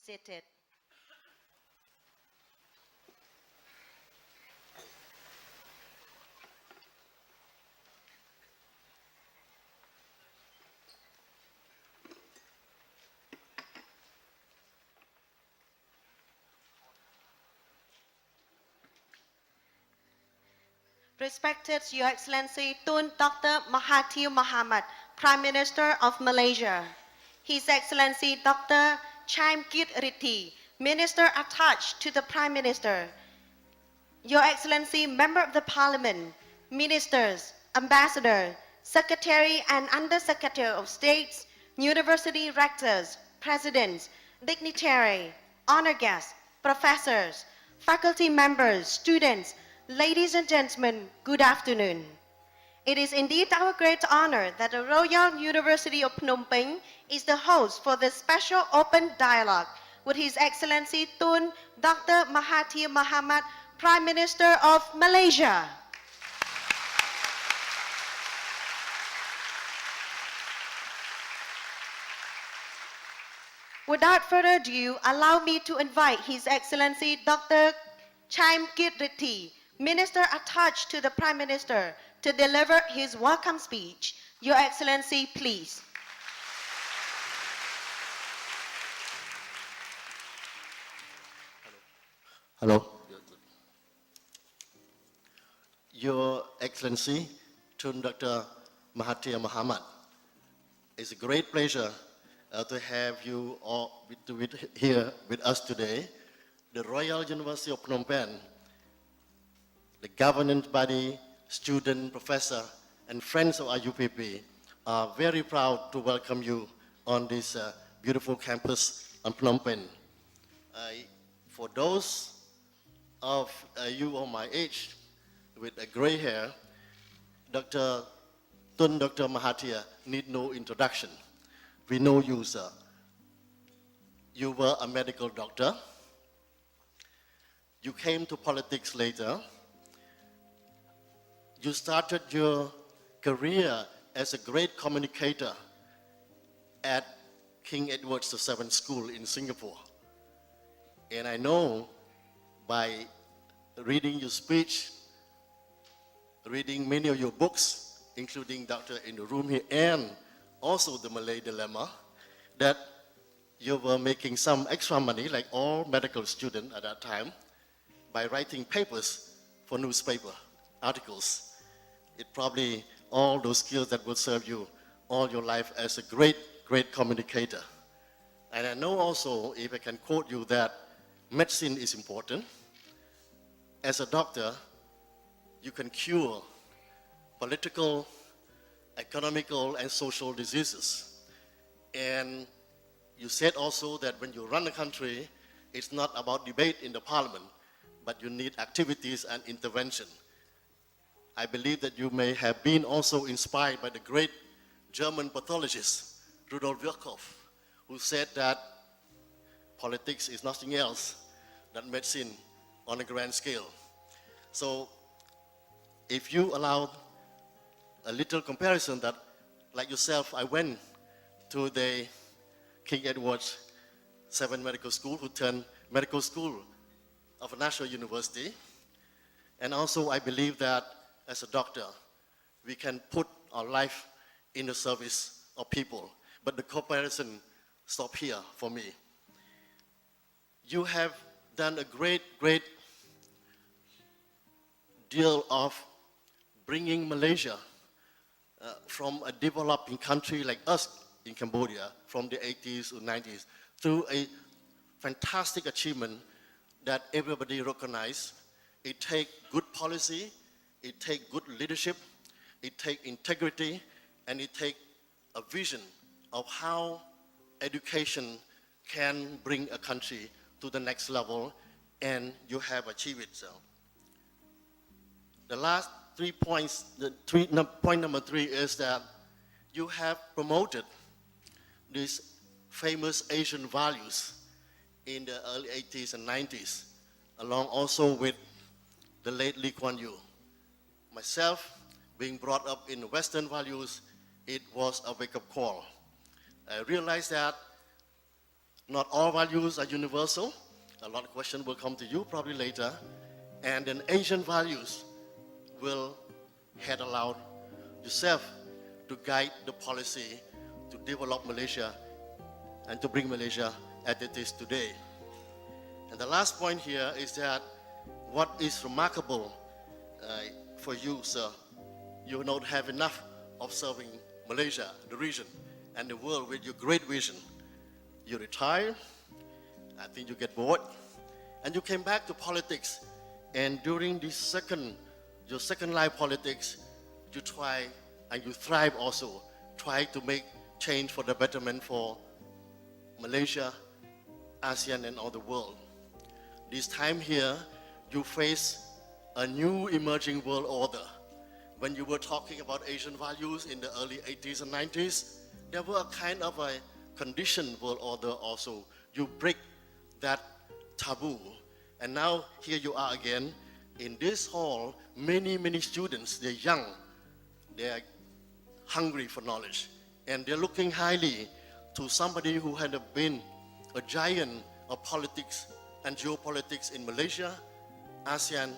seated. Respected Your Excellency Tun Dr. Mohathir Mohamad, Prime Minister of Malaysia. His Excellency Dr. Chaim Kit Rithi, Minister attached to the Prime Minister. Your Excellency, Member of the Parliament, Ministers, Ambassador, Secretary and Undersecretary of States, University Rectors, Presidents, Dignitary, Honor Guests, Professors, Faculty Members, Students, Ladies and Gentlemen, good afternoon. It is indeed our great honor that the Royal University of Phnom Penh is the host for this special open dialogue with His Excellency Tun Dr. Mahathir Mohamad, Prime Minister of Malaysia. Without further ado, allow me to invite His Excellency Dr. Chaim Kit Rithi, Minister attached to the Prime Minister, to deliver his welcome speech. Your Excellency, please. Hello. Your Excellency, Tun Dr. Mahathir Mohamad, it's a great pleasure to have you all here with us today. The Royal University of Phnom Penh, the governing body, student, professor, and friends of IUPP are very proud to welcome you on this beautiful campus in Phnom Penh. For those of you of my age with a gray hair, Dr. Tun Dr. Mahathir need no introduction. We know you, sir. You were a medical doctor. You came to politics later. You started your career as a great communicator at King Edward VII School in Singapore. And I know by reading your speech, reading many of your books, including Doctor in the Room here, and also the Malay Dilemma, that you were making some extra money, like all medical students at that time, by writing papers for newspaper articles. It probably all those skills that will serve you all your life as a great, great communicator. And I know also, if I can quote you, that medicine is important. As a doctor, you can cure political, economical, and social diseases. And you said also that when you run a country, it's not about debate in the parliament, but you need activities and intervention. I believe that you may have been also inspired by the great German pathologist, Rudolf Virchow, who said that politics is nothing else than medicine on a grand scale. So if you allow a little comparison, that like yourself, I went to the King Edward VII Medical School, who turned medical school of a national university. And also I believe that as a doctor, we can put our life in the service of people. But the comparison stops here for me. You have done a great, great deal of bringing Malaysia from a developing country like us in Cambodia from the 80s or 90s through a fantastic achievement that everybody recognizes. It takes good policy, it takes good leadership, it takes integrity, and it takes a vision of how education can bring a country to the next level, and you have achieved it. So, the last 3 points, point number 3 is that you have promoted these famous Asian values in the early 80s and 90s, along also with the late Lee Kuan Yew. Myself, being brought up in Western values, it was a wake-up call. I realized that not all values are universal. A lot of questions will come to you probably later. And then Asian values will head aloud yourself to guide the policy to develop Malaysia and to bring Malaysia as it is today. And the last point here is that what is remarkable for you, sir, you don't have enough of serving Malaysia, the region, and the world with your great vision. You retire, I think you get bored, and you came back to politics. And during this your second life politics, you try and you thrive also, try to make change for the betterment for Malaysia, ASEAN, and all the world. This time here, you face a new emerging world order. When you were talking about Asian values in the early 80s and 90s, there were a kind of a conditioned world order also. You break that taboo. And now here you are again in this hall, many students, they're young, they're hungry for knowledge, and they're looking highly to somebody who had been a giant of politics and geopolitics in Malaysia, ASEAN,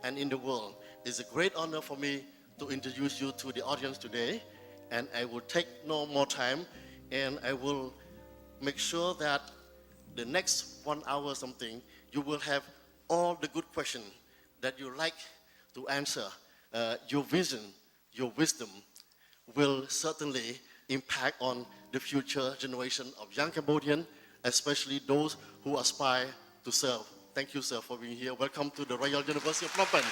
and in the world. It's a great honor for me to introduce you to the audience today, and I will take no more time, and I will make sure that the next 1 hour something, you will have all the good questions that you like to answer. Your vision, your wisdom will certainly impact on the future generation of young Cambodian, especially those who aspire to serve. Thank you, sir, for being here. Welcome to the Royal University of Phnom Penh.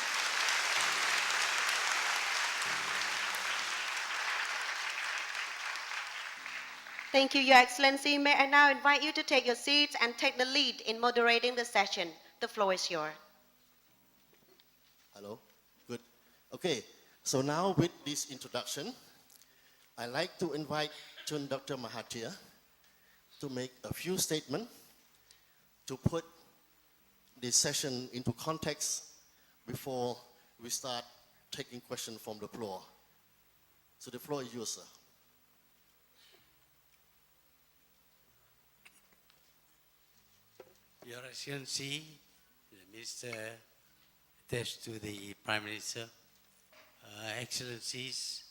Thank you, Your Excellency. May I now invite you to take your seats and take the lead in moderating the session. The floor is yours. Hello, good. Okay, so now with this introduction, I'd like to invite Tun Dr. Mohathir to make a few statements to put this session into context before we start taking questions from the floor. So the floor is yours, sir. Your Excellency, the Minister attached to the Prime Minister, Excellencies,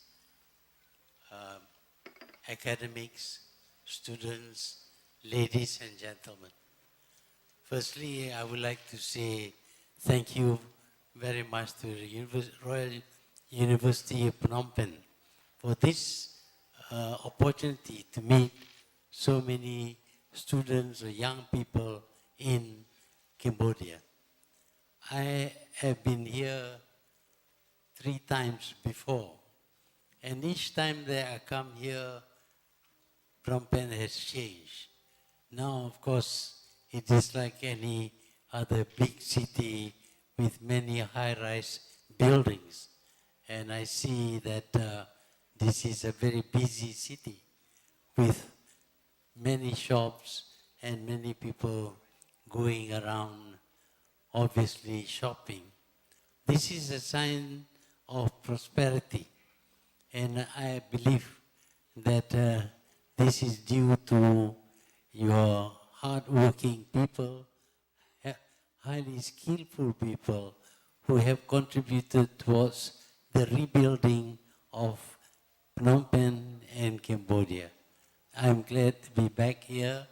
academics, students, ladies and gentlemen. Firstly, I would like to say thank you very much to the Royal University of Phnom Penh for this opportunity to meet so many students or young people in Cambodia. I have been here 3 times before, and each time that I come here, Phnom Penh has changed. Now, of course, it is like any other big city with many high-rise buildings, and I see that this is a very busy city with many shops and many people going around, obviously shopping. This is a sign of prosperity, and I believe that this is due to your hard-working people, highly skillful people who have contributed towards the rebuilding of Phnom Penh and Cambodia. I'm glad to be back here,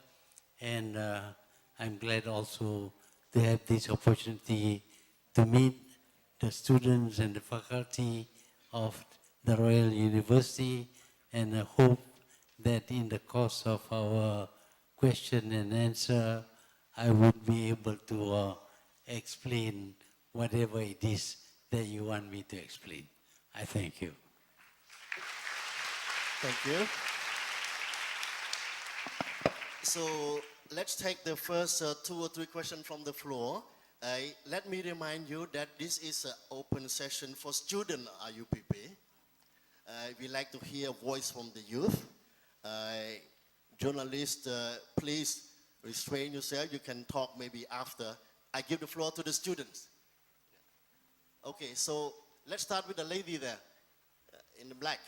and I'm glad also to have this opportunity to meet the students and the faculty of the Royal University, and I hope that in the course of our question and answer, I would be able to explain whatever it is that you want me to explain. I thank you. Thank you. So let's take the first 2 or 3 questions from the floor. Let me remind you that this is an open session for student RUPP. We like to hear a voice from the youth. Journalists, please restrain yourself. You can talk maybe after. I give the floor to the students. Okay, so let's start with the lady there in the black.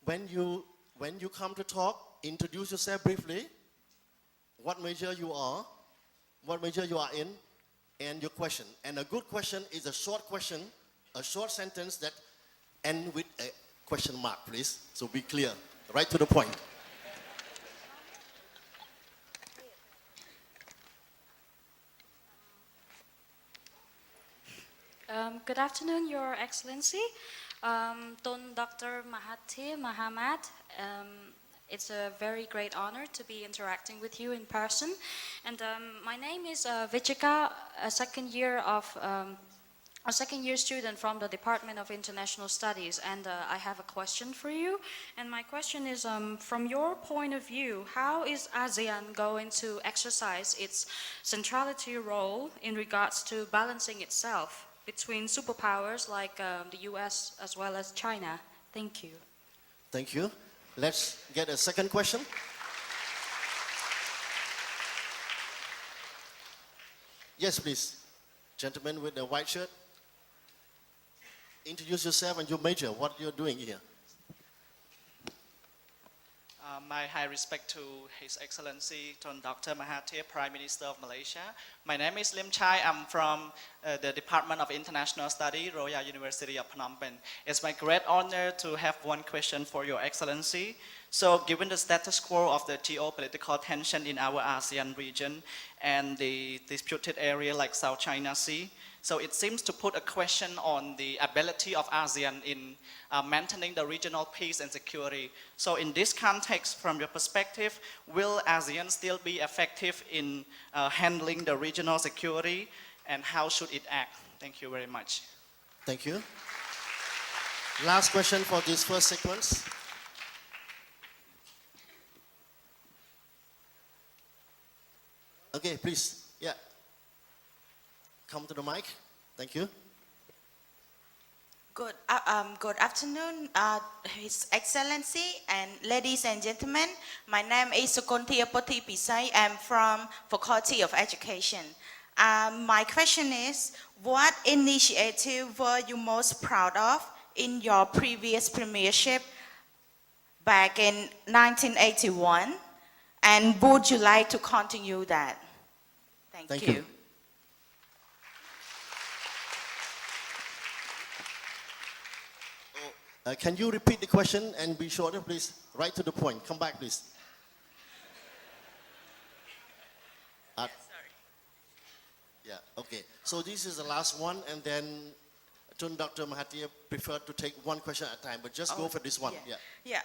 When you come to talk, introduce yourself briefly. what major you are in, and your question. And a good question is a short question, a short sentence that end with a question mark, please. So be clear, right to the point. Good afternoon, Your Excellency. Tun Dr. Mahathir Mohamad. It's a very great honor to be interacting with you in person. And my name is Vichika, a second year student from the Department of International Studies, and I have a question for you. And my question is, from your point of view, how is ASEAN going to exercise its centrality role in regards to balancing itself between superpowers like the US as well as China? Thank you. Thank you. Let's get a second question. Yes, please. Gentleman with the white shirt. Introduce yourself and your major, what you're doing here. My high respect to His Excellency Tun Dr. Mahathir, Prime Minister of Malaysia. My name is Lim Chai. I'm from the Department of International Study, Royal University of Phnom Penh. It's my great honor to have one question for Your Excellency. So given the status quo of the geopolitical tension in our ASEAN region and the disputed area like South China Sea, so it seems to put a question on the ability of ASEAN in maintaining the regional peace and security. So in this context, from your perspective, will ASEAN still be effective in handling the regional security, and how should it act? Thank you very much. Thank you. Last question for this first sequence. Okay, please. Yeah. Come to the mic. Thank you. Good afternoon, His Excellency and ladies and gentlemen. My name is Sukontia Poti Pisai. I'm from Faculty of Education. My question is, what initiative were you most proud of in your previous premiership back in 1981? And would you like to continue that? Thank you. Can you repeat the question and be shorter, please? Right to the point. Come back, please. Sorry. Yeah, okay. So this is the last one, and then Tun Dr. Mahathir preferred to take one question at a time, but just go for this one. Yeah.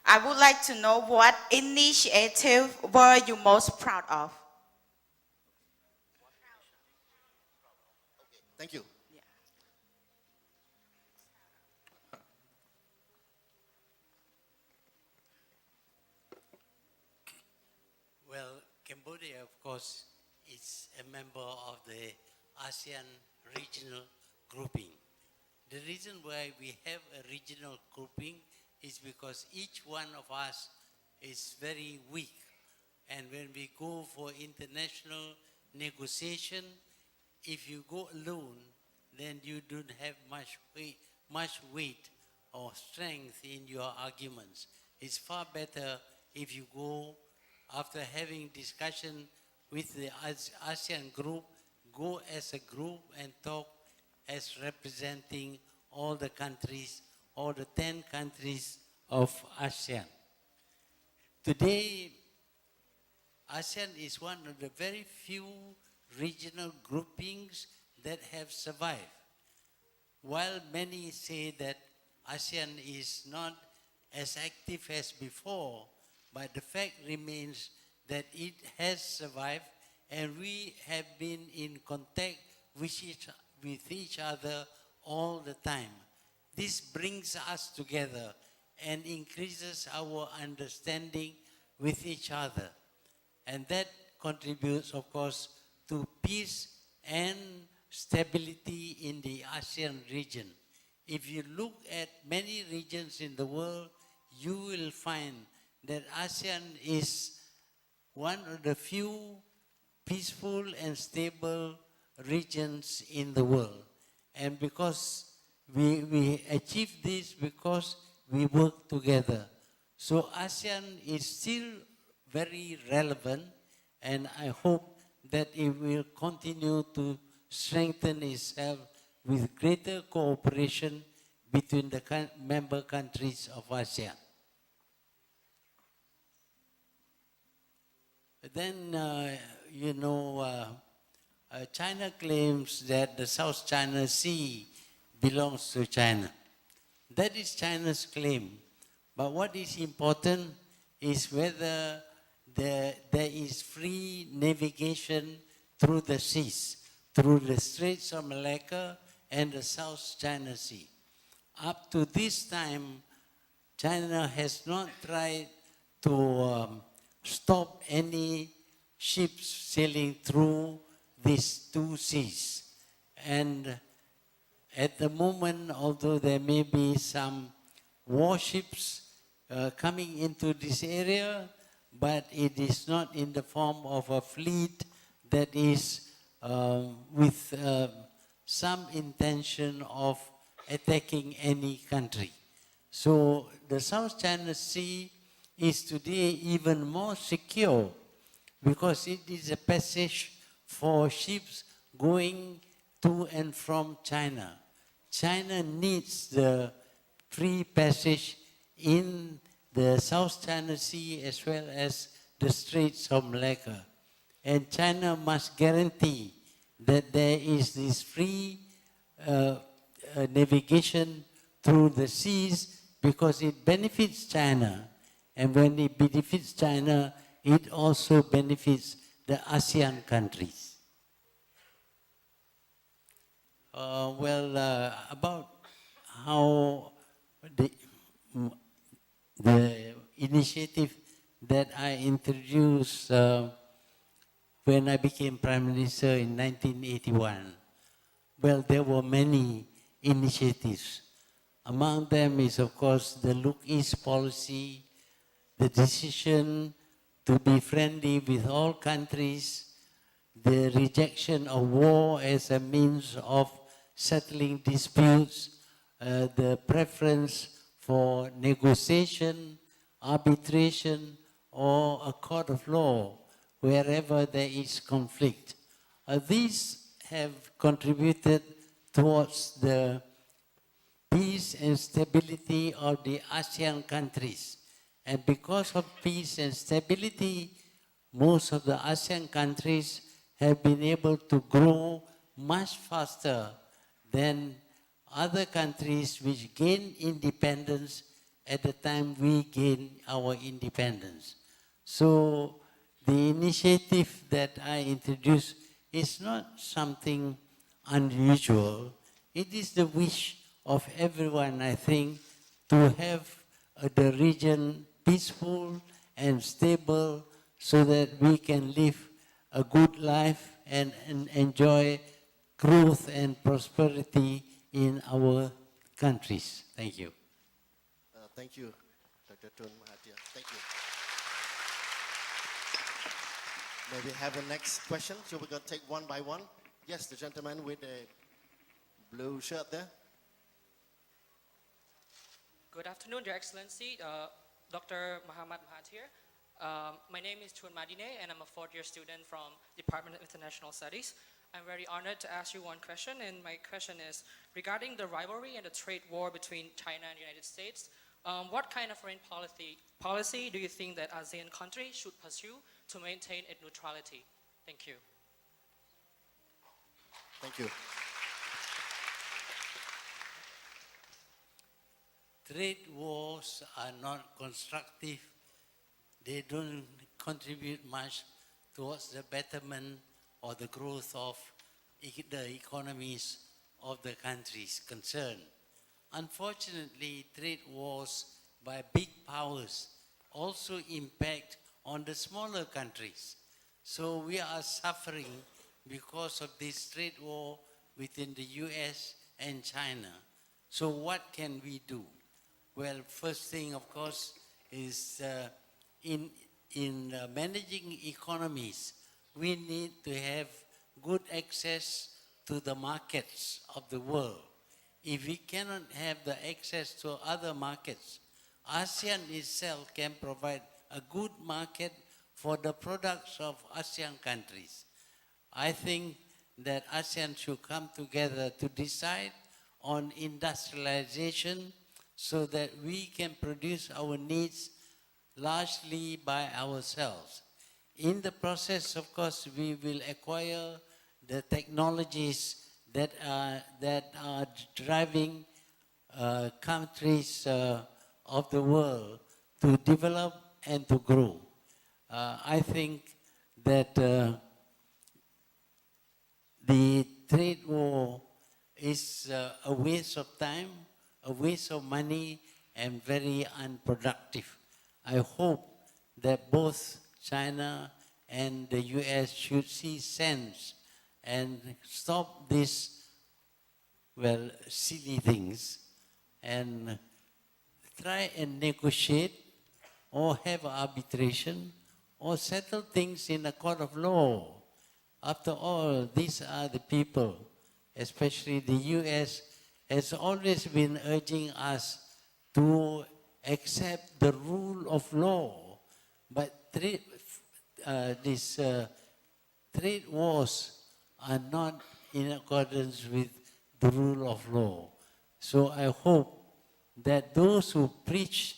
I would like to know what initiative were you most proud of? Okay, thank you. Well, Cambodia, of course, is a member of the ASEAN regional grouping. The reason why we have a regional grouping is because each one of us is very weak. And when we go for international negotiation, if you go alone, then you don't have much weight or strength in your arguments. It's far better if you go, after having discussion with the ASEAN group, go as a group and talk as representing all the countries, all the 10 countries of ASEAN. Today, ASEAN is one of the very few regional groupings that have survived. While many say that ASEAN is not as active as before, but the fact remains that it has survived, and we have been in contact with each other all the time. This brings us together and increases our understanding with each other. And that contributes, of course, to peace and stability in the ASEAN region. If you look at many regions in the world, you will find that ASEAN is one of the few peaceful and stable regions in the world. And because we achieve this because we work together. So ASEAN is still very relevant, and I hope that it will continue to strengthen itself with greater cooperation between the member countries of ASEAN. Then, China claims that the South China Sea belongs to China. That is China's claim. But what is important is whether there is free navigation through the seas, through the Straits of Malacca and the South China Sea. Up to this time, China has not tried to stop any ships sailing through these two seas. And at the moment, although there may be some warships coming into this area, but it is not in the form of a fleet that is with some intention of attacking any country. So the South China Sea is today even more secure because it is a passage for ships going to and from China. China needs the free passage in the South China Sea as well as the Straits of Malacca. And China must guarantee that there is this free navigation through the seas because it benefits China. And when it benefits China, it also benefits the ASEAN countries. About how the initiative that I introduced when I became Prime Minister in 1981, well, there were many initiatives. Among them is, of course, the Look East policy, the decision to be friendly with all countries, the rejection of war as a means of settling disputes, the preference for negotiation, arbitration, or a court of law wherever there is conflict. These have contributed towards the peace and stability of the ASEAN countries. And because of peace and stability, most of the ASEAN countries have been able to grow much faster than other countries which gained independence at the time we gained our independence. So the initiative that I introduced is not something unusual. It is the wish of everyone, I think, to have the region peaceful and stable so that we can live a good life and enjoy growth and prosperity in our countries. Thank you. Thank you, Dr. Tun Mohathir. Thank you. May we have the next question? So we're going to take one by one. Yes, the gentleman with the blue shirt there. Good afternoon, Your Excellency, Dr. Mohammad Mohathir. My name is Tun Madine, and I'm a fourth-year student from Department of International Studies. I'm very honored to ask you one question, and my question is regarding the rivalry and the trade war between China and the United States. What kind of foreign policy do you think that ASEAN countries should pursue to maintain its neutrality? Thank you. Thank you. Trade wars are not constructive. They don't contribute much towards the betterment or the growth of the economies of the countries concerned. Unfortunately, trade wars by big powers also impact on the smaller countries. So we are suffering because of this trade war within the US and China. So what can we do? Well, first thing, of course, is in managing economies, we need to have good access to the markets of the world. If we cannot have the access to other markets, ASEAN itself can provide a good market for the products of ASEAN countries. I think that ASEAN should come together to decide on industrialization so that we can produce our needs largely by ourselves. In the process, of course, we will acquire the technologies that are driving countries of the world to develop and to grow. I think that the trade war is a waste of time, a waste of money, and very unproductive. I hope that both China and the US should see sense and stop these, well, silly things and try and negotiate or have arbitration or settle things in a court of law. After all, these are the people, especially the US, has always been urging us to accept the rule of law. But these trade wars are not in accordance with the rule of law. So I hope that those who preach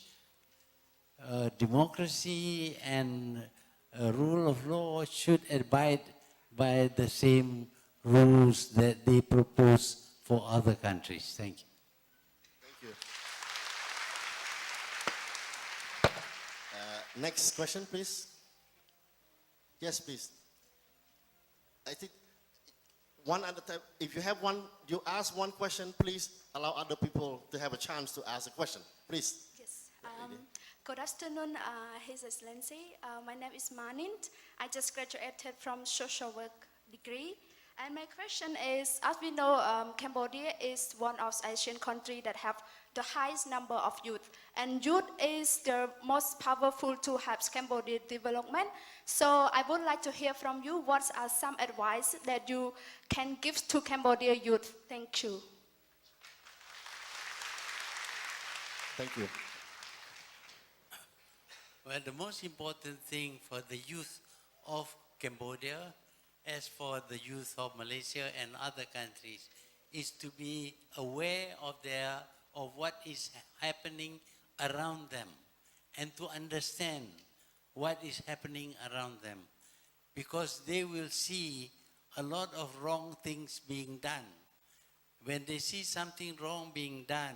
democracy and rule of law should abide by the same rules that they propose for other countries. Thank you. Thank you. Next question, please. Yes, please. I think one at a time. If you have one, you ask one question, please allow other people to have a chance to ask a question. Please. Yes. Good afternoon, His Excellency. My name is Manint. I just graduated from social work degree. And my question is, as we know, Cambodia is one of Asian countries that have the highest number of youth. And youth is the most powerful to help Cambodia development. So I would like to hear from you, what are some advice that you can give to Cambodia youth? Thank you. Thank you. Well, the most important thing for the youth of Cambodia, as for the youth of Malaysia and other countries, is to be aware of what is happening around them and to understand what is happening around them, because they will see a lot of wrong things being done. When they see something wrong being done,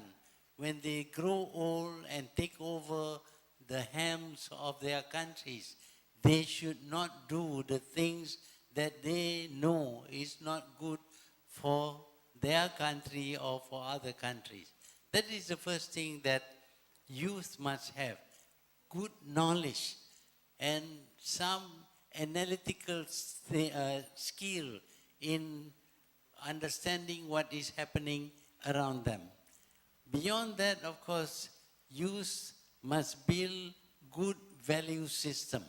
when they grow old and take over the helms of their countries, they should not do the things that they know is not good for their country or for other countries. That is the first thing that youth must have, good knowledge and some analytical skill in understanding what is happening around them. Beyond that, of course, youth must build good value system.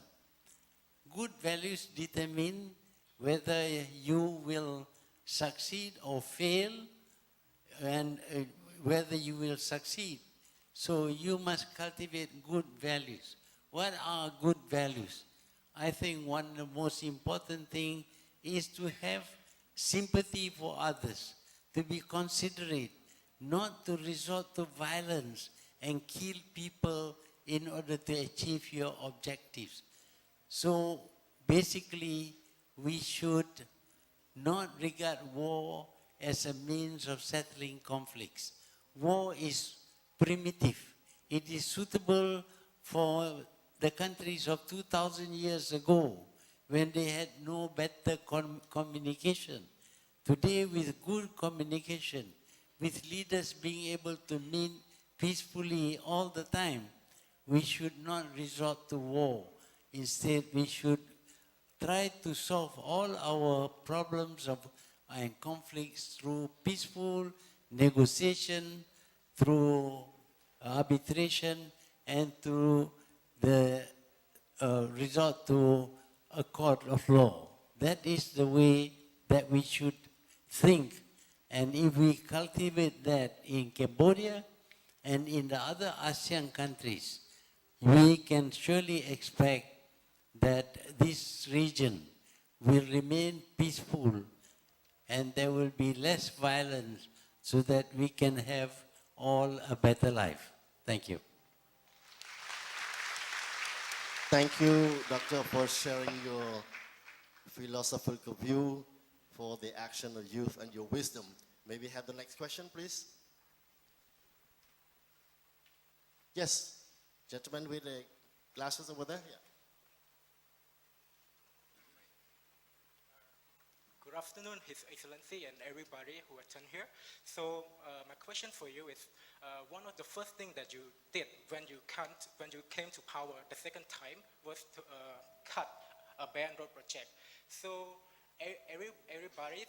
Good values determine whether you will succeed or fail, and whether you will succeed. So you must cultivate good values. What are good values? I think one of the most important thing is to have sympathy for others, to be considerate, not to resort to violence and kill people in order to achieve your objectives. So basically, we should not regard war as a means of settling conflicts. War is primitive. It is suitable for the countries of 2,000 years ago, when they had no better communication. Today, with good communication, with leaders being able to meet peacefully all the time, we should not resort to war. Instead, we should try to solve all our problems and conflicts through peaceful negotiation, through arbitration, and through the resort to a court of law. That is the way that we should think. And if we cultivate that in Cambodia and in the other ASEAN countries, we can surely expect that this region will remain peaceful and there will be less violence so that we can have all a better life. Thank you. Thank you, Doctor, for sharing your philosophical view for the action of youth and your wisdom. May we have the next question, please? Yes, gentleman with the glasses over there. Yeah. Good afternoon, His Excellency and everybody who attend here. So my question for you is, one of the first things that you did when you came to power the second time was to cut a Belt and Road project. So everybody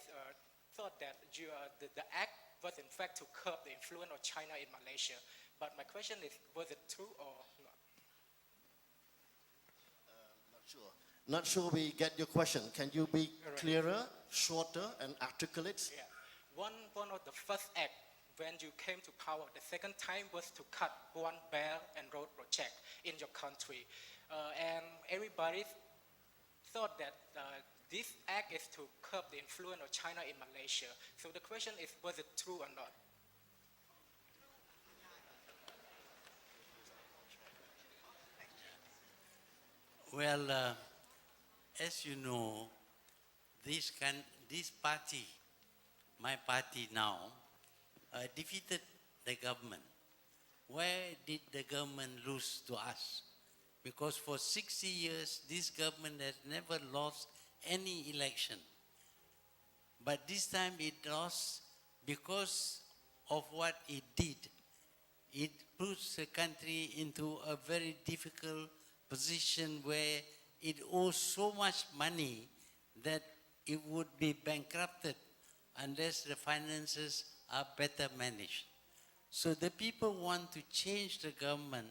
thought that the act was in fact to curb the influence of China in Malaysia. But my question is, was it true or not? Not sure. Not sure we get your question. Can you be clearer, shorter, and articulate? Yeah. One of the first acts when you came to power the second time was to cut one Belt and Road project in your country. And everybody thought that this act is to curb the influence of China in Malaysia. So the question is, was it true or not? Well, as you know, this party, my party now, defeated the government. Where did the government lose to us? Because for 60 years, this government has never lost any election. But this time it lost because of what it did. It puts the country into a very difficult position where it owes so much money that it would be bankrupted unless the finances are better managed. So the people want to change the government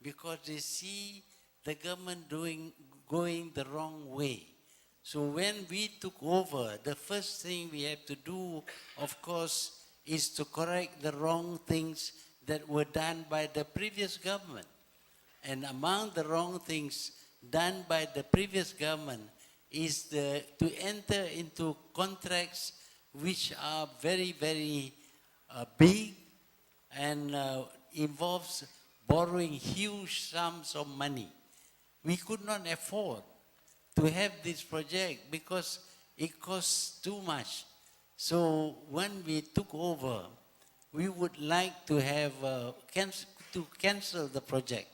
because they see the government going the wrong way. So when we took over, the first thing we have to do, of course, is to correct the wrong things that were done by the previous government. And among the wrong things done by the previous government is to enter into contracts which are very, very big and involves borrowing huge sums of money. We could not afford to have this project because it costs too much. So when we took over, we would like to have cancel the project.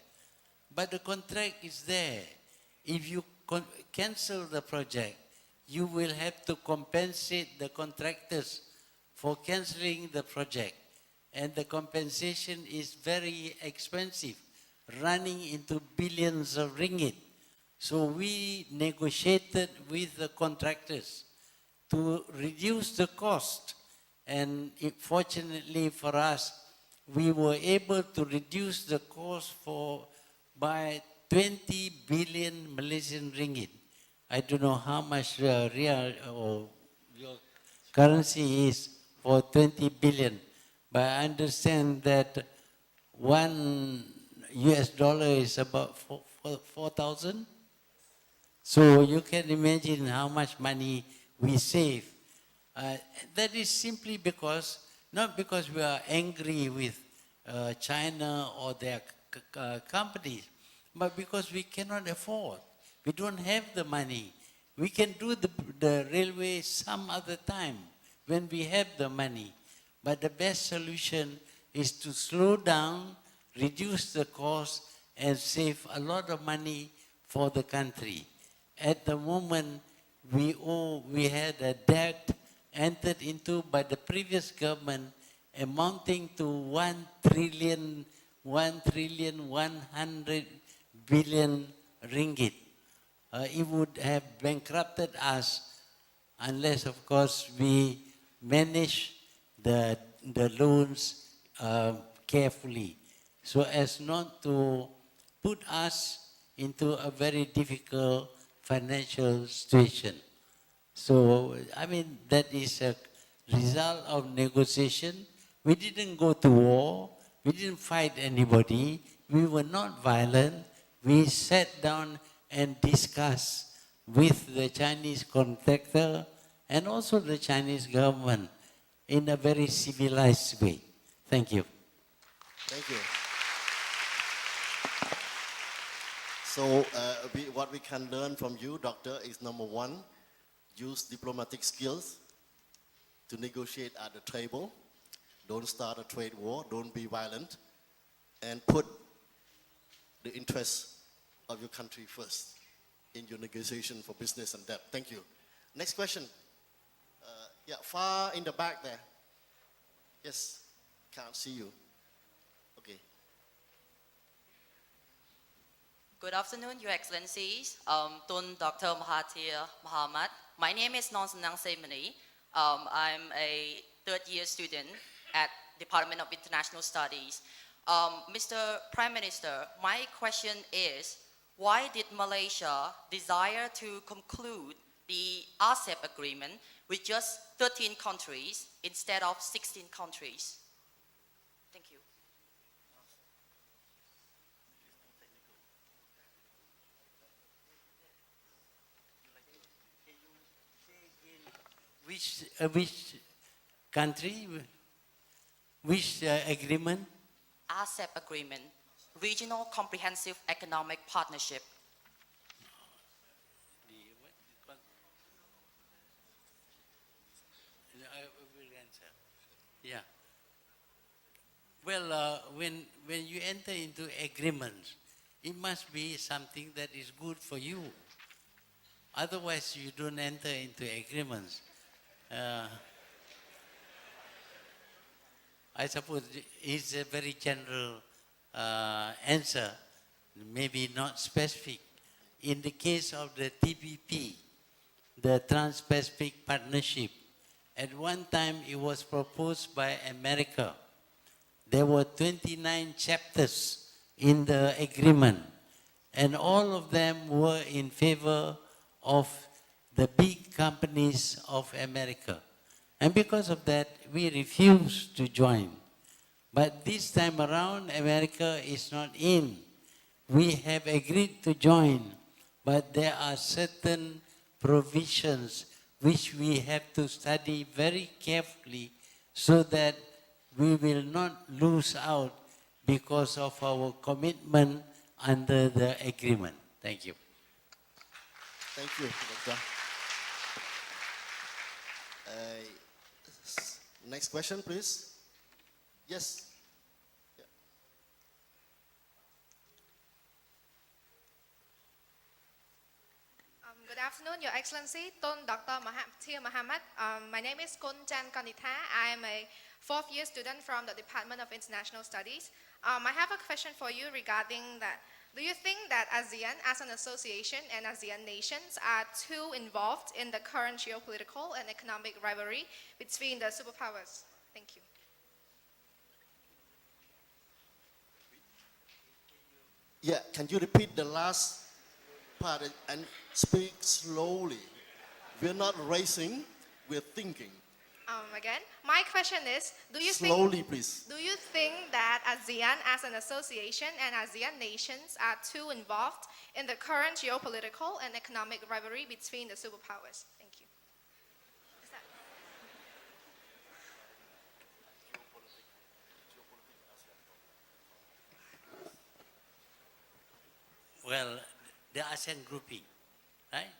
But the contract is there. If you cancel the project, you will have to compensate the contractors for canceling the project. And the compensation is very expensive, running into billions of ringgit. So we negotiated with the contractors to reduce the cost. And fortunately for us, we were able to reduce the cost by 20 billion Malaysian ringgit. I don't know how much real or your currency is for 20 billion, but I understand that $1 is about 4,000. So you can imagine how much money we save. That is simply because, not because we are angry with China or their companies, but because we cannot afford. We don't have the money. We can do the railway some other time when we have the money. But the best solution is to slow down, reduce the cost, and save a lot of money for the country. At the moment, we had a debt entered into by the previous government amounting to 1,100 billion ringgit. It would have bankrupted us unless, of course, we manage the loans carefully so as not to put us into a very difficult financial situation. So, I mean, that is a result of negotiation. We didn't go to war. We didn't fight anybody. We were not violent. We sat down and discussed with the Chinese contractor and also the Chinese government in a very civilized way. Thank you. Thank you. So what we can learn from you, Doctor, is number one, use diplomatic skills to negotiate at the table. Don't start a trade war, don't be violent, and put the interests of your country first in your negotiation for business and debt. Thank you. Next question. Yeah, far in the back there. Yes, can't see you. Okay. Good afternoon, Your Excellencies. Tun Dr. Mohathir Mohamad. My name is Nonsanang Semani. I'm a third-year student at Department of International Studies. Mr. Prime Minister, my question is, why did Malaysia desire to conclude the RCEP agreement with just 13 countries instead of 16 countries? Thank you. Which country, which agreement? RCEP agreement, Regional Comprehensive Economic Partnership. I will answer. Yeah. Well, when you enter into agreements, it must be something that is good for you. Otherwise, you don't enter into agreements. I suppose it's a very general answer, maybe not specific. In the case of the TPP, the Trans-Pacific Partnership, at one time it was proposed by America. There were 29 chapters in the agreement, and all of them were in favor of the big companies of America. And because of that, we refused to join. But this time around, America is not in. We have agreed to join, but there are certain provisions which we have to study very carefully so that we will not lose out because of our commitment under the agreement. Thank you. Thank you, Doctor. Next question, please. Yes. Yeah. Good afternoon, Your Excellency, Tun Dr. Mohathir Mohamad. My name is Kun Chan Kanitha. I am a fourth-year student from the Department of International Studies. I have a question for you regarding that. Do you think that ASEAN as an association and ASEAN nations are too involved in the current geopolitical and economic rivalry between the superpowers? Thank you. Yeah, can you repeat the last part and speak slowly? We're not racing, we're thinking. Again, my question is, Slowly, please. Do you think that ASEAN as an association and ASEAN nations are too involved in the current geopolitical and economic rivalry between the superpowers? Thank you. Well, the ASEAN grouping, right?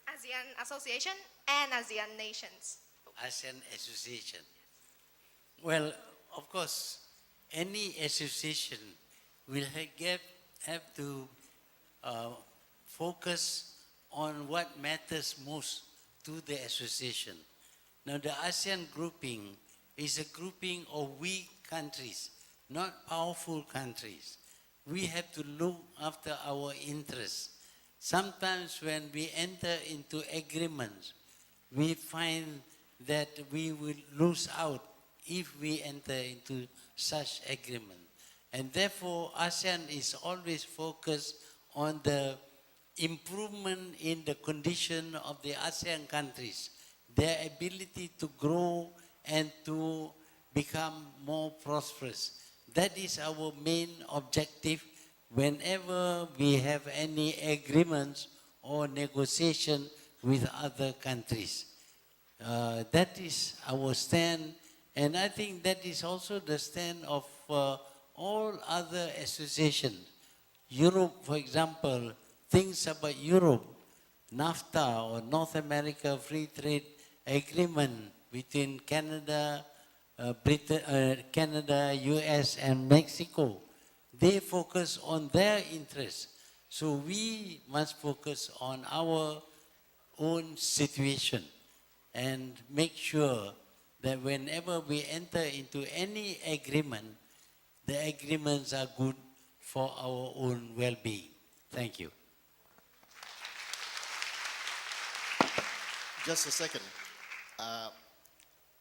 ASEAN association and ASEAN nations. ASEAN association. Well, of course, any association will have to focus on what matters most to the association. Now, the ASEAN grouping is a grouping of weak countries, not powerful countries. We have to look after our interests. Sometimes when we enter into agreements, we find that we will lose out if we enter into such agreement. And therefore, ASEAN is always focused on the improvement in the condition of the ASEAN countries, their ability to grow and to become more prosperous. That is our main objective whenever we have any agreements or negotiation with other countries. That is our stand, and I think that is also the stand of all other associations. Europe, for example, thinks about Europe, NAFTA or North America Free Trade Agreement between Canada, Canada, US, and Mexico. They focus on their interests. So we must focus on our own situation and make sure that whenever we enter into any agreement, the agreements are good for our own well-being. Thank you. Just a second.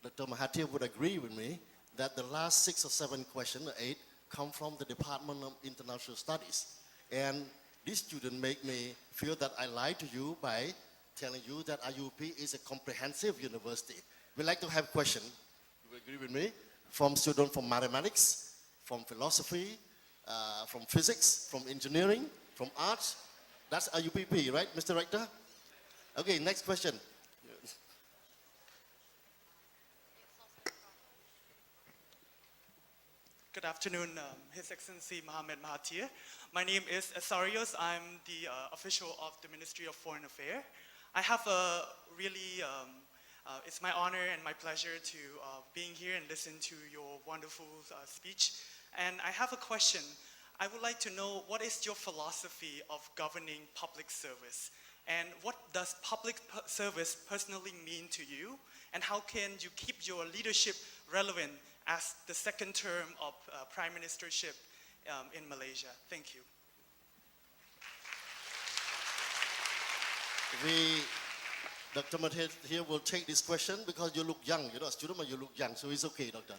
Dr. Mohathir would agree with me that the last 6 or 7 questions, 8, come from the Department of International Studies. And this student make me feel that I lied to you by telling you that IUP is a comprehensive university. We like to have questions, you agree with me, from students from mathematics, from philosophy, from physics, from engineering, from arts. That's IUPP, right, Mr. Rector? Okay, next question. Good afternoon, His Excellency Mohamed Mohathir. My name is Asarios. I'm the official of the Ministry of Foreign Affairs. I have a really, it's my honor and my pleasure to being here and listen to your wonderful speech. And I have a question. I would like to know what is your philosophy of governing public service? And what does public service personally mean to you? And how can you keep your leadership relevant as the second term of prime ministership in Malaysia? Thank you. Dr. Mohathir here will take this question because you look young. You're not a student, but you look young, so it's okay, Doctor.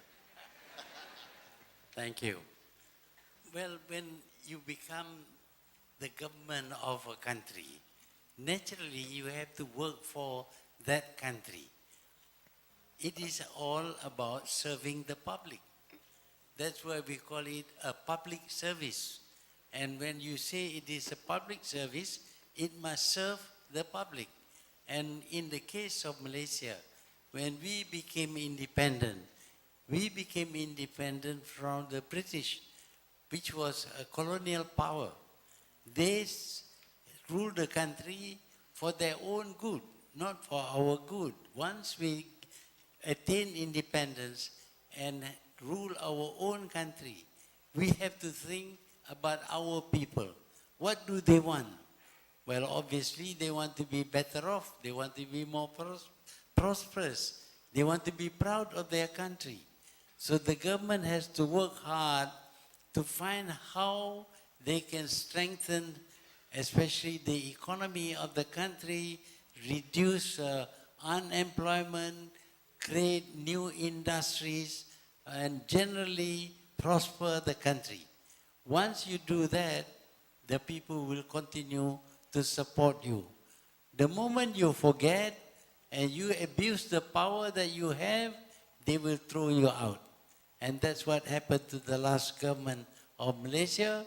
Thank you. Well, when you become the government of a country, naturally you have to work for that country. It is all about serving the public. That's why we call it a public service. And when you say it is a public service, it must serve the public. And in the case of Malaysia, when we became independent from the British, which was a colonial power. They ruled the country for their own good, not for our good. Once we attain independence and rule our own country, we have to think about our people. What do they want? Well, obviously, they want to be better off. They want to be more prosperous. They want to be proud of their country. So the government has to work hard to find how they can strengthen, especially the economy of the country, reduce unemployment, create new industries, and generally prosper the country. Once you do that, the people will continue to support you. The moment you forget and you abuse the power that you have, they will throw you out. And that's what happened to the last government of Malaysia.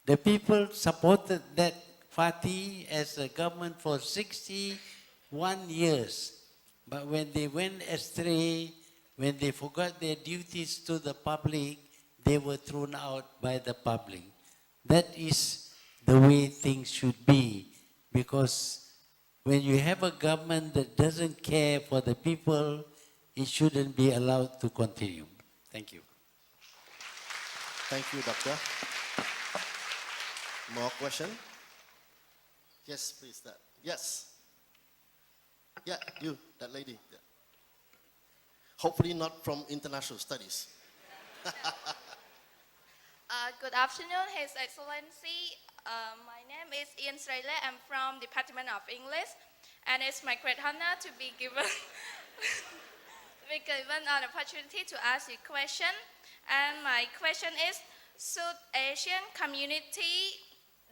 The people supported that party as a government for 61 years. But when they went astray, when they forgot their duties to the public, they were thrown out by the public. That is the way things should be, because when you have a government that doesn't care for the people, it shouldn't be allowed to continue. Thank you. Thank you, Doctor. More question? Yes, please. That. Yes. Yeah, you, that lady. Yeah. Hopefully not from international studies. Good afternoon, His Excellency. My name is Ian Srele. I'm from Department of English, and it's my great honor to be given an opportunity to ask you a question. And my question is, should Asian community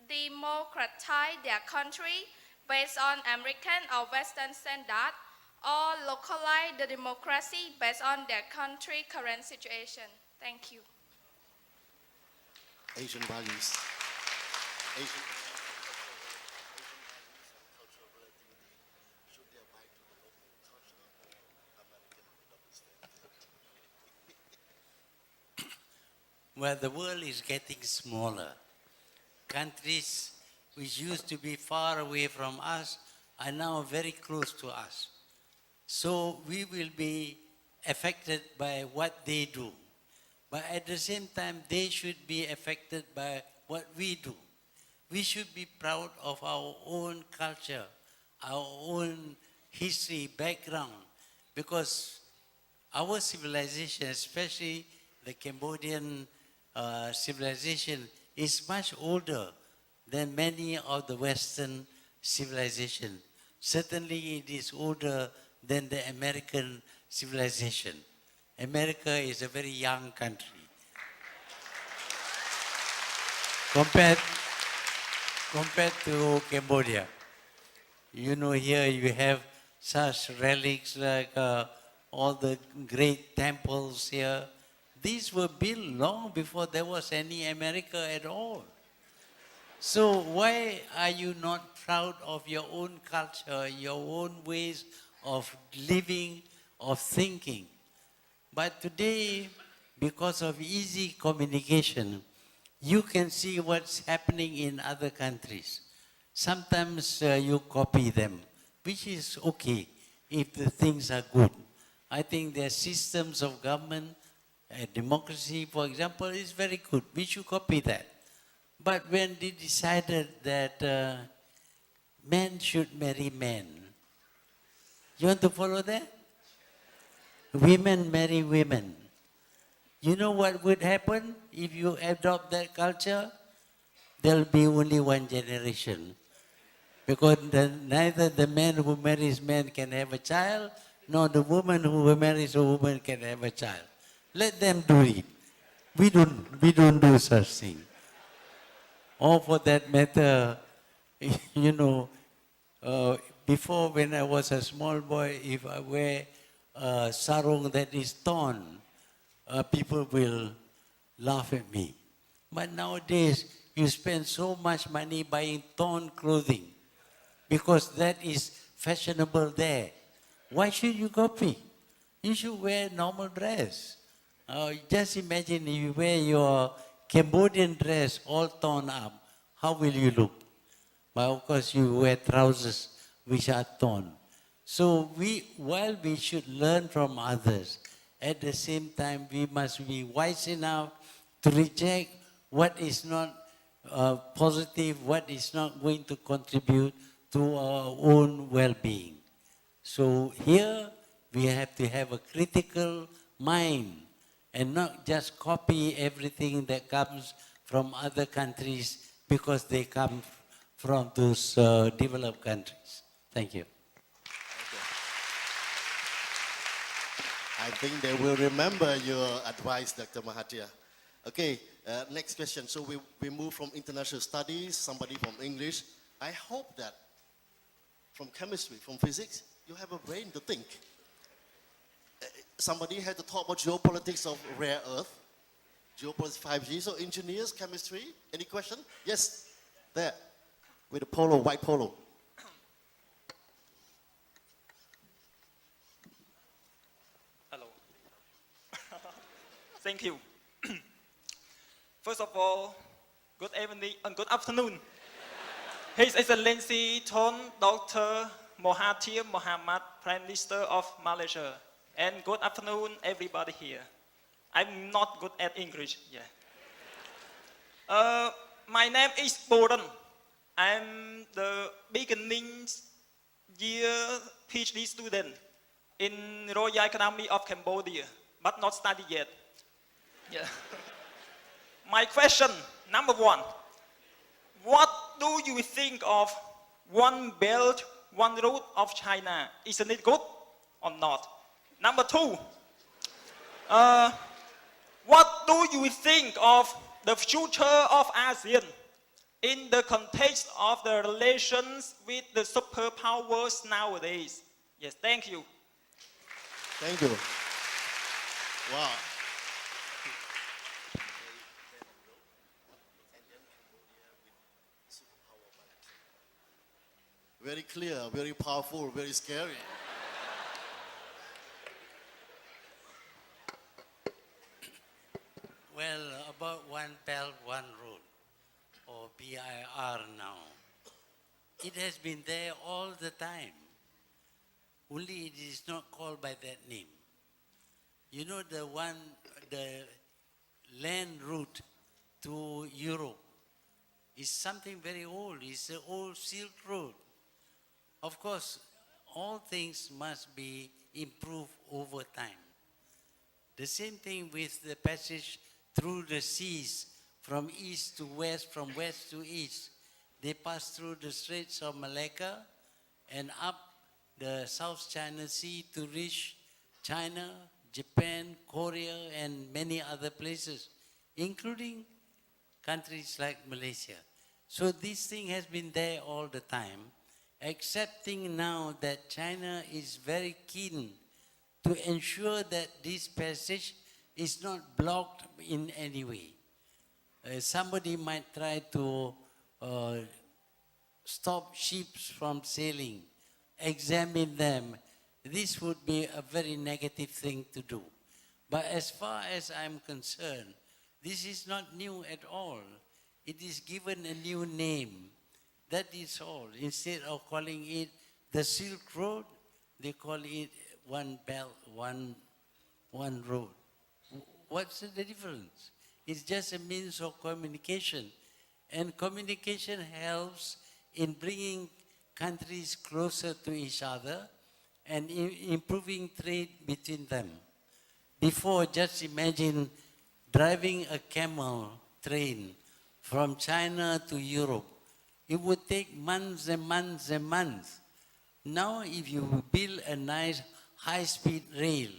democratize their country based on American or Western standard, or localize the democracy based on their country current situation? Thank you. Asian values. where the world is getting smaller. Countries which used to be far away from us are now very close to us. So we will be affected by what they do. But at the same time, they should be affected by what we do. We should be proud of our own culture, our own history, background, because our civilization, especially the Cambodian civilization, is much older than many of the Western civilization. Certainly it is older than the American civilization. America is a very young country. Compared to Cambodia. You know, here you have such relics like all the great temples here. These were built long before there was any America at all. So why are you not proud of your own culture, your own ways of living, of thinking? But today, because of easy communication, you can see what's happening in other countries. Sometimes you copy them, which is okay if the things are good. I think their systems of government, democracy, for example, is very good. We should copy that. But when they decided that men should marry men, you want to follow that? Women marry women. You know what would happen if you adopt that culture? There'll be only one generation. Because neither the man who marries men can have a child, nor the woman who marries a woman can have a child. Let them do it. We don't do such thing. Or for that matter, you know, before when I was a small boy, if I wear a sarong that is torn, people will laugh at me. But nowadays, you spend so much money buying torn clothing because that is fashionable there. Why should you copy? You should wear normal dress. Just imagine if you wear your Cambodian dress all torn up, how will you look? But of course you wear trousers which are torn. So while we should learn from others, at the same time we must be wise enough to reject what is not positive, what is not going to contribute to our own well-being. So here we have to have a critical mind and not just copy everything that comes from other countries because they come from those developed countries. Thank you. I think they will remember your advice, Dr. Mohathir. Okay, next question. So we move from international studies, somebody from English. I hope that from chemistry, from physics, you have a brain to think. Somebody had to talk about geopolitics of rare earth, geopolitics 5G. So engineers, chemistry, any question? Yes, there, with the polo, white polo. Hello. Thank you. First of all, good evening and good afternoon. His Excellency Tun Dr. Mohathir Mohamad, Prime Minister of Malaysia. And good afternoon, everybody here. I'm not good at English, yeah. My name is Boden. I'm the beginning year PhD student in Royal Academy of Cambodia, but not study yet. Yeah. My question, number one, what do you think of one belt, one road of China? Isn't it good or not? Number two, what do you think of the future of ASEAN in the context of the relations with the superpowers nowadays? Yes, thank you. Thank you. Wow. Very clear, very powerful, very scary. Well, about One Belt, One Road, or BIR now. It has been there all the time. Only it is not called by that name. You know the land route to Europe is something very old. It's the old Silk Road. Of course, all things must be improved over time. The same thing with the passage through the seas from east to west, from west to east. They pass through the Straits of Malacca and up the South China Sea to reach China, Japan, Korea, and many other places, including countries like Malaysia. So this thing has been there all the time, excepting now that China is very keen to ensure that this passage is not blocked in any way. Somebody might try to stop ships from sailing, examine them. This would be a very negative thing to do. But as far as I'm concerned, this is not new at all. It is given a new name. That is all. Instead of calling it the Silk Road, they call it One Belt, One Road. What's the difference? It's just a means of communication. And communication helps in bringing countries closer to each other and improving trade between them. Before, just imagine driving a camel train from China to Europe. It would take months and months and months. Now, if you build a nice high-speed rail,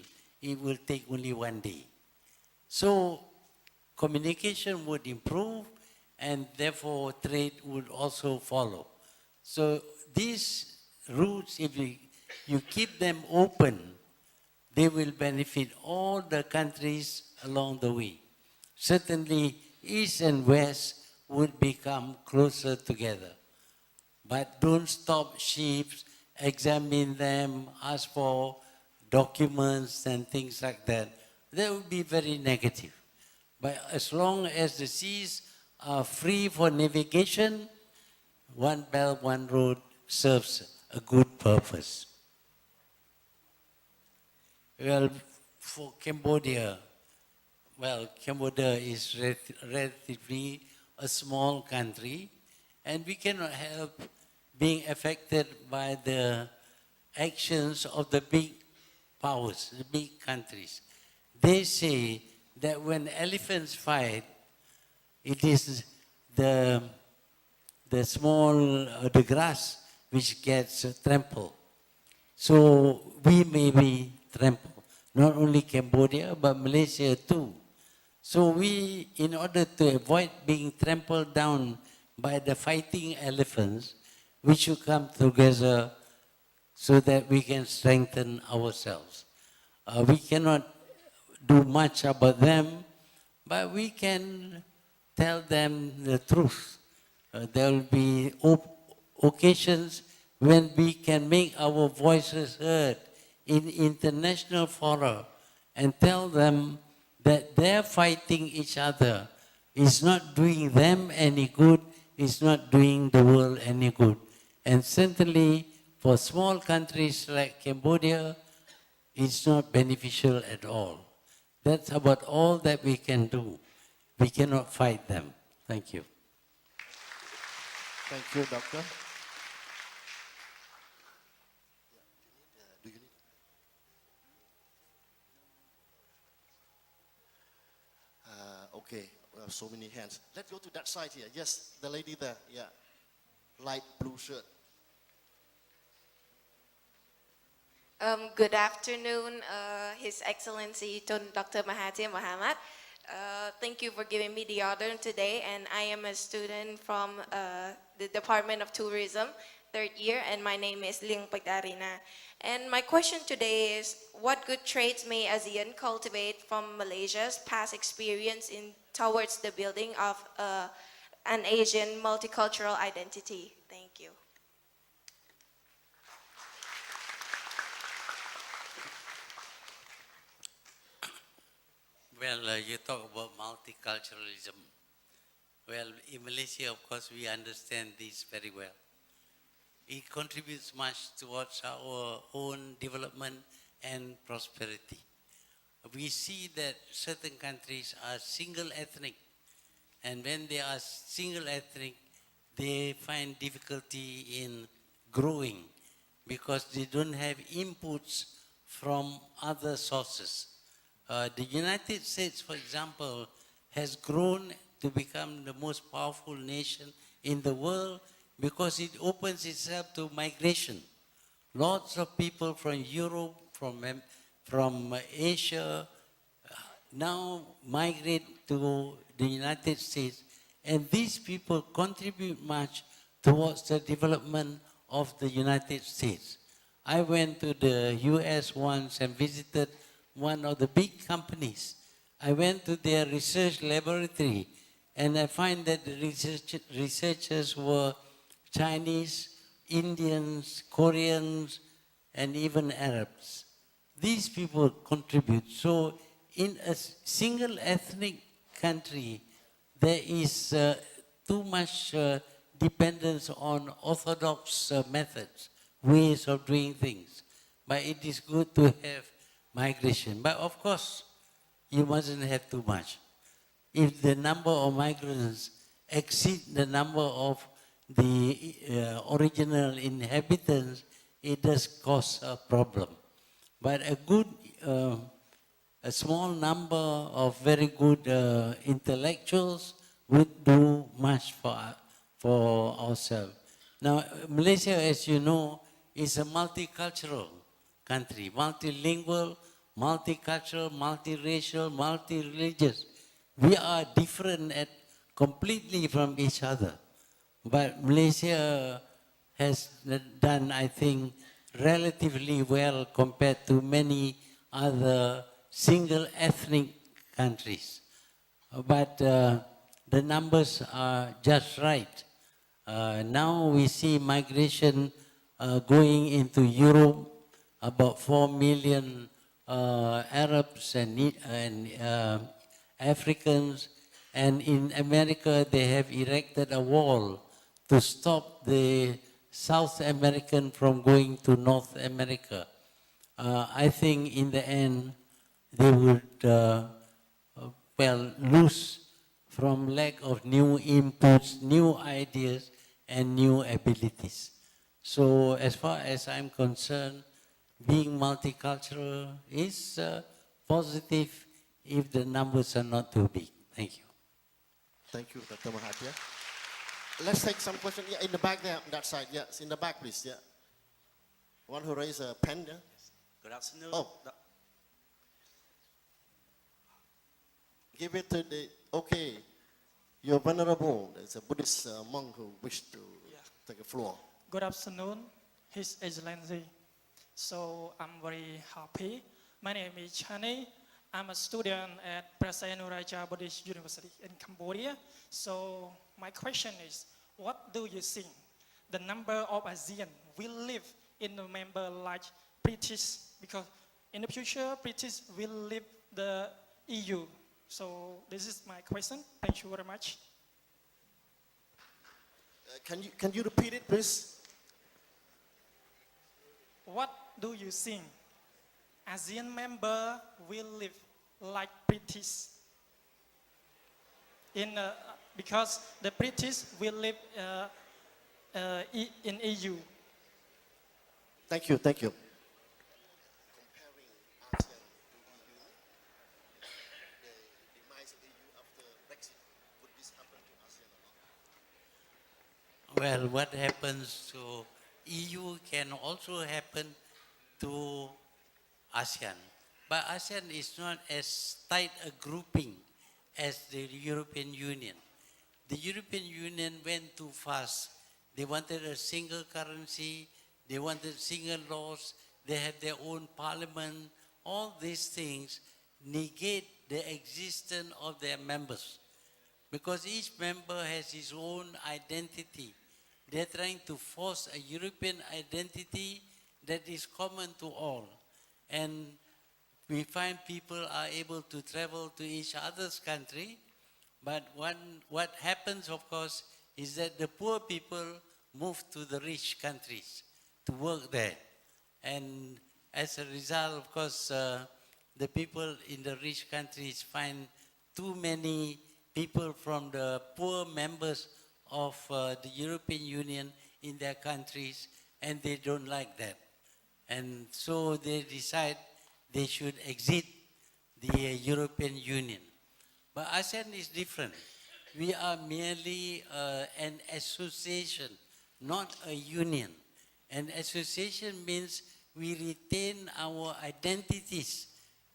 it will take only one day. So, communication would improve, and therefore trade would also follow. So these routes, if you keep them open, they will benefit all the countries along the way. Certainly, East and West would become closer together. But don't stop ships, examine them, ask for documents and things like that. That would be very negative. But as long as the seas are free for navigation, One Belt, One Road serves a good purpose. Well, for Cambodia, Cambodia is relatively a small country, and we cannot help being affected by the actions of the big powers, the big countries. They say that when elephants fight, it is the the grass which gets trampled. So we may be trampled, not only Cambodia, but Malaysia too. So we, in order to avoid being trampled down by the fighting elephants, we should come together so that we can strengthen ourselves. We cannot do much about them, but we can tell them the truth. There will be occasions when we can make our voices heard in international fora and tell them that their fighting each other is not doing them any good, is not doing the world any good. And certainly for small countries like Cambodia, it's not beneficial at all. That's about all that we can do. We cannot fight them. Thank you. Thank you, Doctor. Okay, we have so many hands. Let's go to that side here. Yes, the lady there. Yeah, light blue shirt. Good afternoon, His Excellency Dr. Mahathir Mohamad. Thank you for giving me the honor today, and I am a student from the Department of Tourism, third year, and my name is Ling Pagdarina. And my question today is, what good traits may ASEAN cultivate from Malaysia's past experience towards the building of an Asian multicultural identity? Thank you. Well, you talk about multiculturalism. Well, in Malaysia, of course, we understand this very well. It contributes much towards our own development and prosperity. We see that certain countries are single ethnic, and when they are single ethnic, they find difficulty in growing because they don't have inputs from other sources. The United States, for example, has grown to become the most powerful nation in the world because it opens itself to migration. Lots of people from Europe, from Asia, now migrate to the United States, and these people contribute much towards the development of the United States. I went to the US once and visited one of the big companies. I went to their research laboratory, and I find that the researchers were Chinese, Indians, Koreans, and even Arabs. These people contribute. So in a single ethnic country, there is too much dependence on orthodox methods, ways of doing things. But it is good to have migration. But of course, you mustn't have too much. If the number of migrants exceed the number of the original inhabitants, it does cause a problem. But a small number of very good intellectuals would do much for ourselves. Now, Malaysia, as you know, is a multicultural country, multilingual, multicultural, multiracial, multireligious. We are different completely from each other. But Malaysia has done, I think, relatively well compared to many other single ethnic countries. But the numbers are just right. Now we see migration going into Europe, about 4 million Arabs and Africans, and in America they have erected a wall to stop the South American from going to North America. I think in the end they would lose from lack of new inputs, new ideas, and new abilities. So as far as I'm concerned, being multicultural is positive if the numbers are not too big. Thank you. Thank you, Dr. Mohathir. Let's take some questions. Yeah, in the back there, on that side. Yes, in the back, please. Yeah. One who raised a pen there. Good afternoon. Oh. Give it to the, okay. You're vulnerable. There's a Buddhist monk who wished to take a floor. Good afternoon, His Excellency. So I'm very happy. My name is Chani. I'm a student at Prasanuraja Buddhist University in Cambodia. So my question is, what do you think the number of ASEAN will live in a member like British? Because in the future, British will leave the EU. So this is my question. Thank you very much. Can you repeat it, please? What do you think ASEAN member will live like British? Because the British will live in EU. Thank you, thank you. Well, what happens to EU can also happen to ASEAN. But ASEAN is not as tight a grouping as the European Union. The European Union went too fast. They wanted a single currency, they wanted single laws, they have their own parliament. All these things negate the existence of their members. Because each member has his own identity. They're trying to force a European identity that is common to all. And we find people are able to travel to each other's country, but what happens, of course, is that the poor people move to the rich countries to work there. And as a result, of course, the people in the rich countries find too many people from the poor members of the European Union in their countries, and they don't like that. And so they decide they should exit the European Union. But ASEAN is different. We are merely an association, not a union. An association means we retain our identities,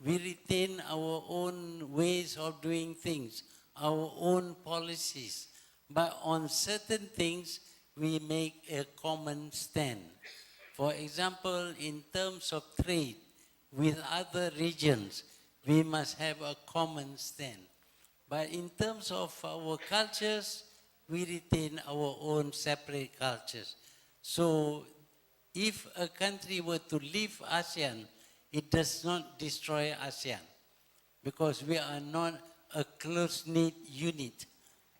we retain our own ways of doing things, our own policies. But on certain things, we make a common stand. For example, in terms of trade with other regions, we must have a common stand. But in terms of our cultures, we retain our own separate cultures. So if a country were to leave ASEAN, it does not destroy ASEAN, because we are not a close-knit unit.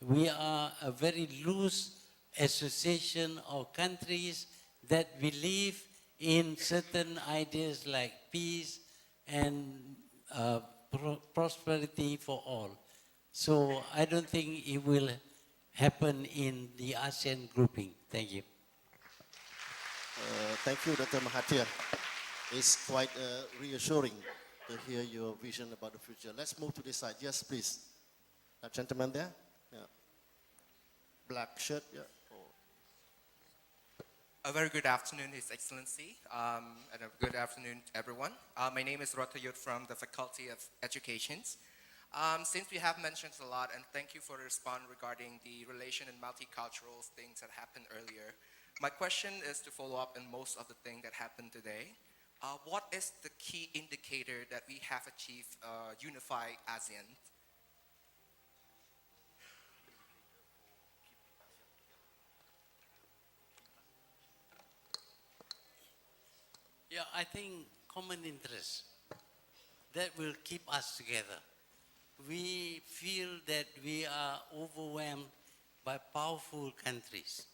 We are a very loose association of countries that believe in certain ideas like peace and prosperity for all. So I don't think it will happen in the ASEAN grouping. Thank you. Thank you, Dr. Mohathir. It's quite reassuring to hear your vision about the future. Let's move to this side. Yes, please. That gentleman there. Yeah. Black shirt. Yeah. A very good afternoon, His Excellency, and a good afternoon to everyone. My name is H.E Tun from the Faculty of Education. Since we have mentioned a lot, and thank you for the response regarding the relation and multicultural things that happened earlier, my question is to follow up on most of the things that happened today. What is the key indicator that we have achieved unified ASEAN? Yeah, I think common interest, that will keep us together. We feel that we are overwhelmed by powerful countries.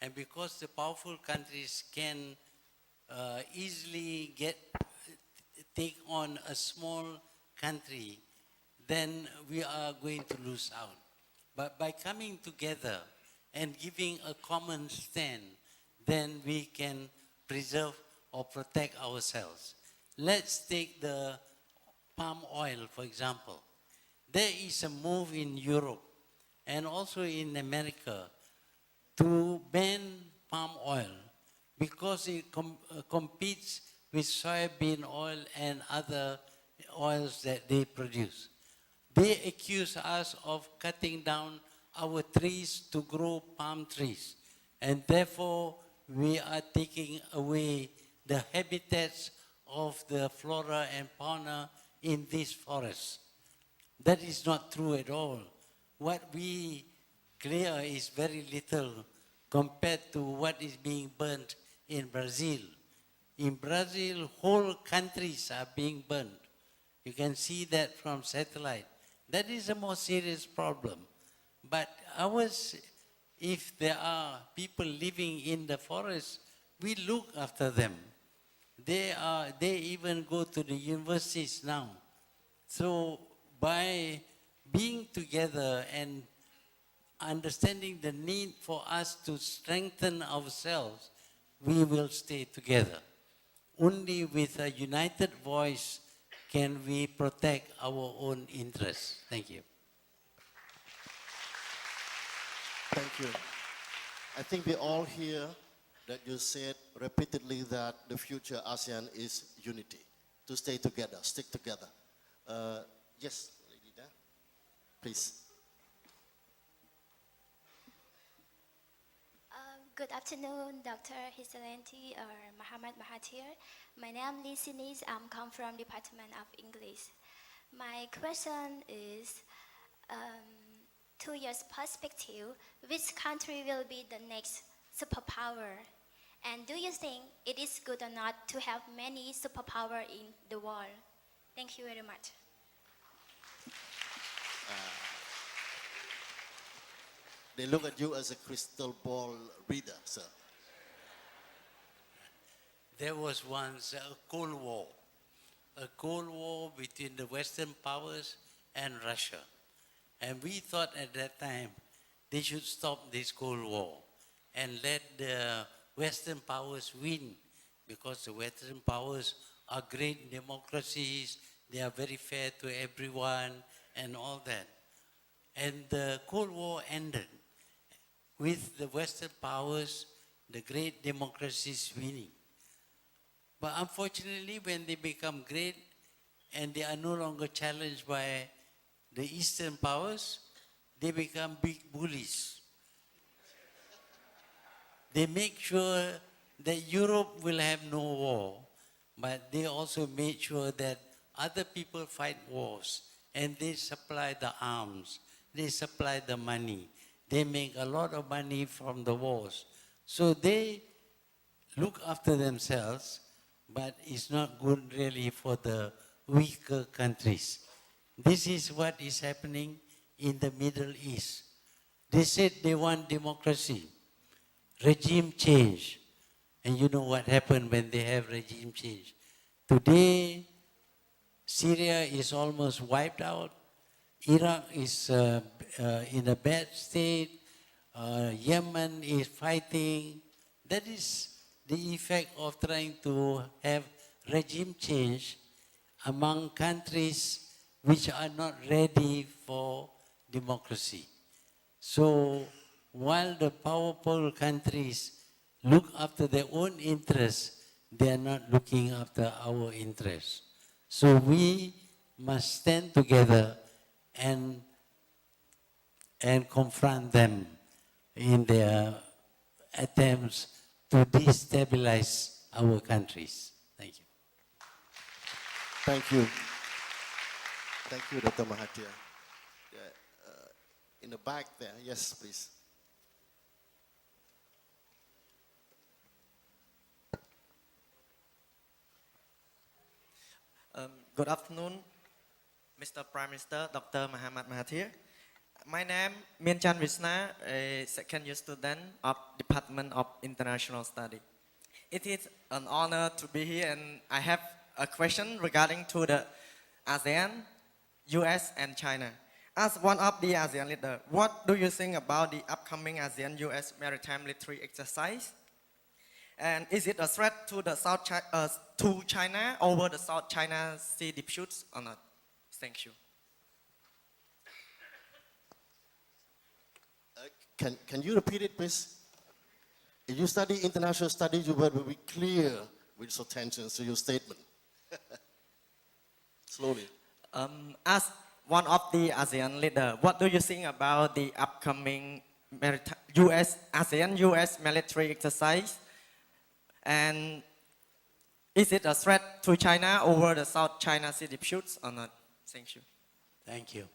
And because the powerful countries can easily take on a small country, then we are going to lose out. But by coming together and giving a common stand, then we can preserve or protect ourselves. Let's take the palm oil, for example. There is a move in Europe and also in America to ban palm oil because it competes with soybean oil and other oils that they produce. They accuse us of cutting down our trees to grow palm trees, and therefore we are taking away the habitats of the flora and fauna in these forests. That is not true at all. What we clear is very little compared to what is being burnt in Brazil. In Brazil, whole countries are being burnt. You can see that from satellite. That is a more serious problem. But ours, if there are people living in the forest, we look after them. They even go to the universities now. So by being together and understanding the need for us to strengthen ourselves, we will stay together. Only with a united voice can we protect our own interests. Thank you. Thank you. I think we all hear that you said repeatedly that the future ASEAN is unity, to stay together, stick together. Yes, lady there, please. Good afternoon, Dr. His Excellency Mohammad Mohathir. My name is Lisinese. I come from Department of English. My question is, 2 years perspective, which country will be the next superpower? And do you think it is good or not to have many superpower in the world? Thank you very much. They look at you as a crystal ball reader, sir. There was once a Cold War between the Western powers and Russia. And we thought at that time they should stop this Cold War and let the Western powers win, because the Western powers are great democracies, they are very fair to everyone and all that. And the Cold War ended with the Western powers, the great democracies winning. But unfortunately, when they become great and they are no longer challenged by the Eastern powers, they become big bullies. They make sure that Europe will have no war, but they also made sure that other people fight wars and they supply the arms, they supply the money. They make a lot of money from the wars. So they look after themselves, but it's not good really for the weaker countries. This is what is happening in the Middle East. They said they want democracy, regime change. And you know what happened when they have regime change. Today, Syria is almost wiped out. Iraq is in a bad state. Yemen is fighting. That is the effect of trying to have regime change among countries which are not ready for democracy. So while the powerful countries look after their own interests, they are not looking after our interests. So we must stand together and confront them in their attempts to destabilize our countries. Thank you. Thank you. Thank you, Dr. Mohathir. In the back there, yes, please. Good afternoon, Mr. Prime Minister, Dr. Mohammad Mahathir. My name is Minchan Vishna, a second year student of Department of International Studies. It is an honor to be here, and I have a question regarding to the ASEAN, US, and China. As one of the ASEAN leaders, what do you think about the upcoming ASEAN-US maritime military exercise? And is it a threat to the to China over the South China Sea disputes or not? Thank you. Can you repeat it, please? If you study international studies, you better be clear with your attention to your statement. Slowly. As one of the ASEAN leaders, what do you think about the upcoming ASEAN-US military exercise? And is it a threat to China over the South China Sea disputes or not? Thank you. Thank you.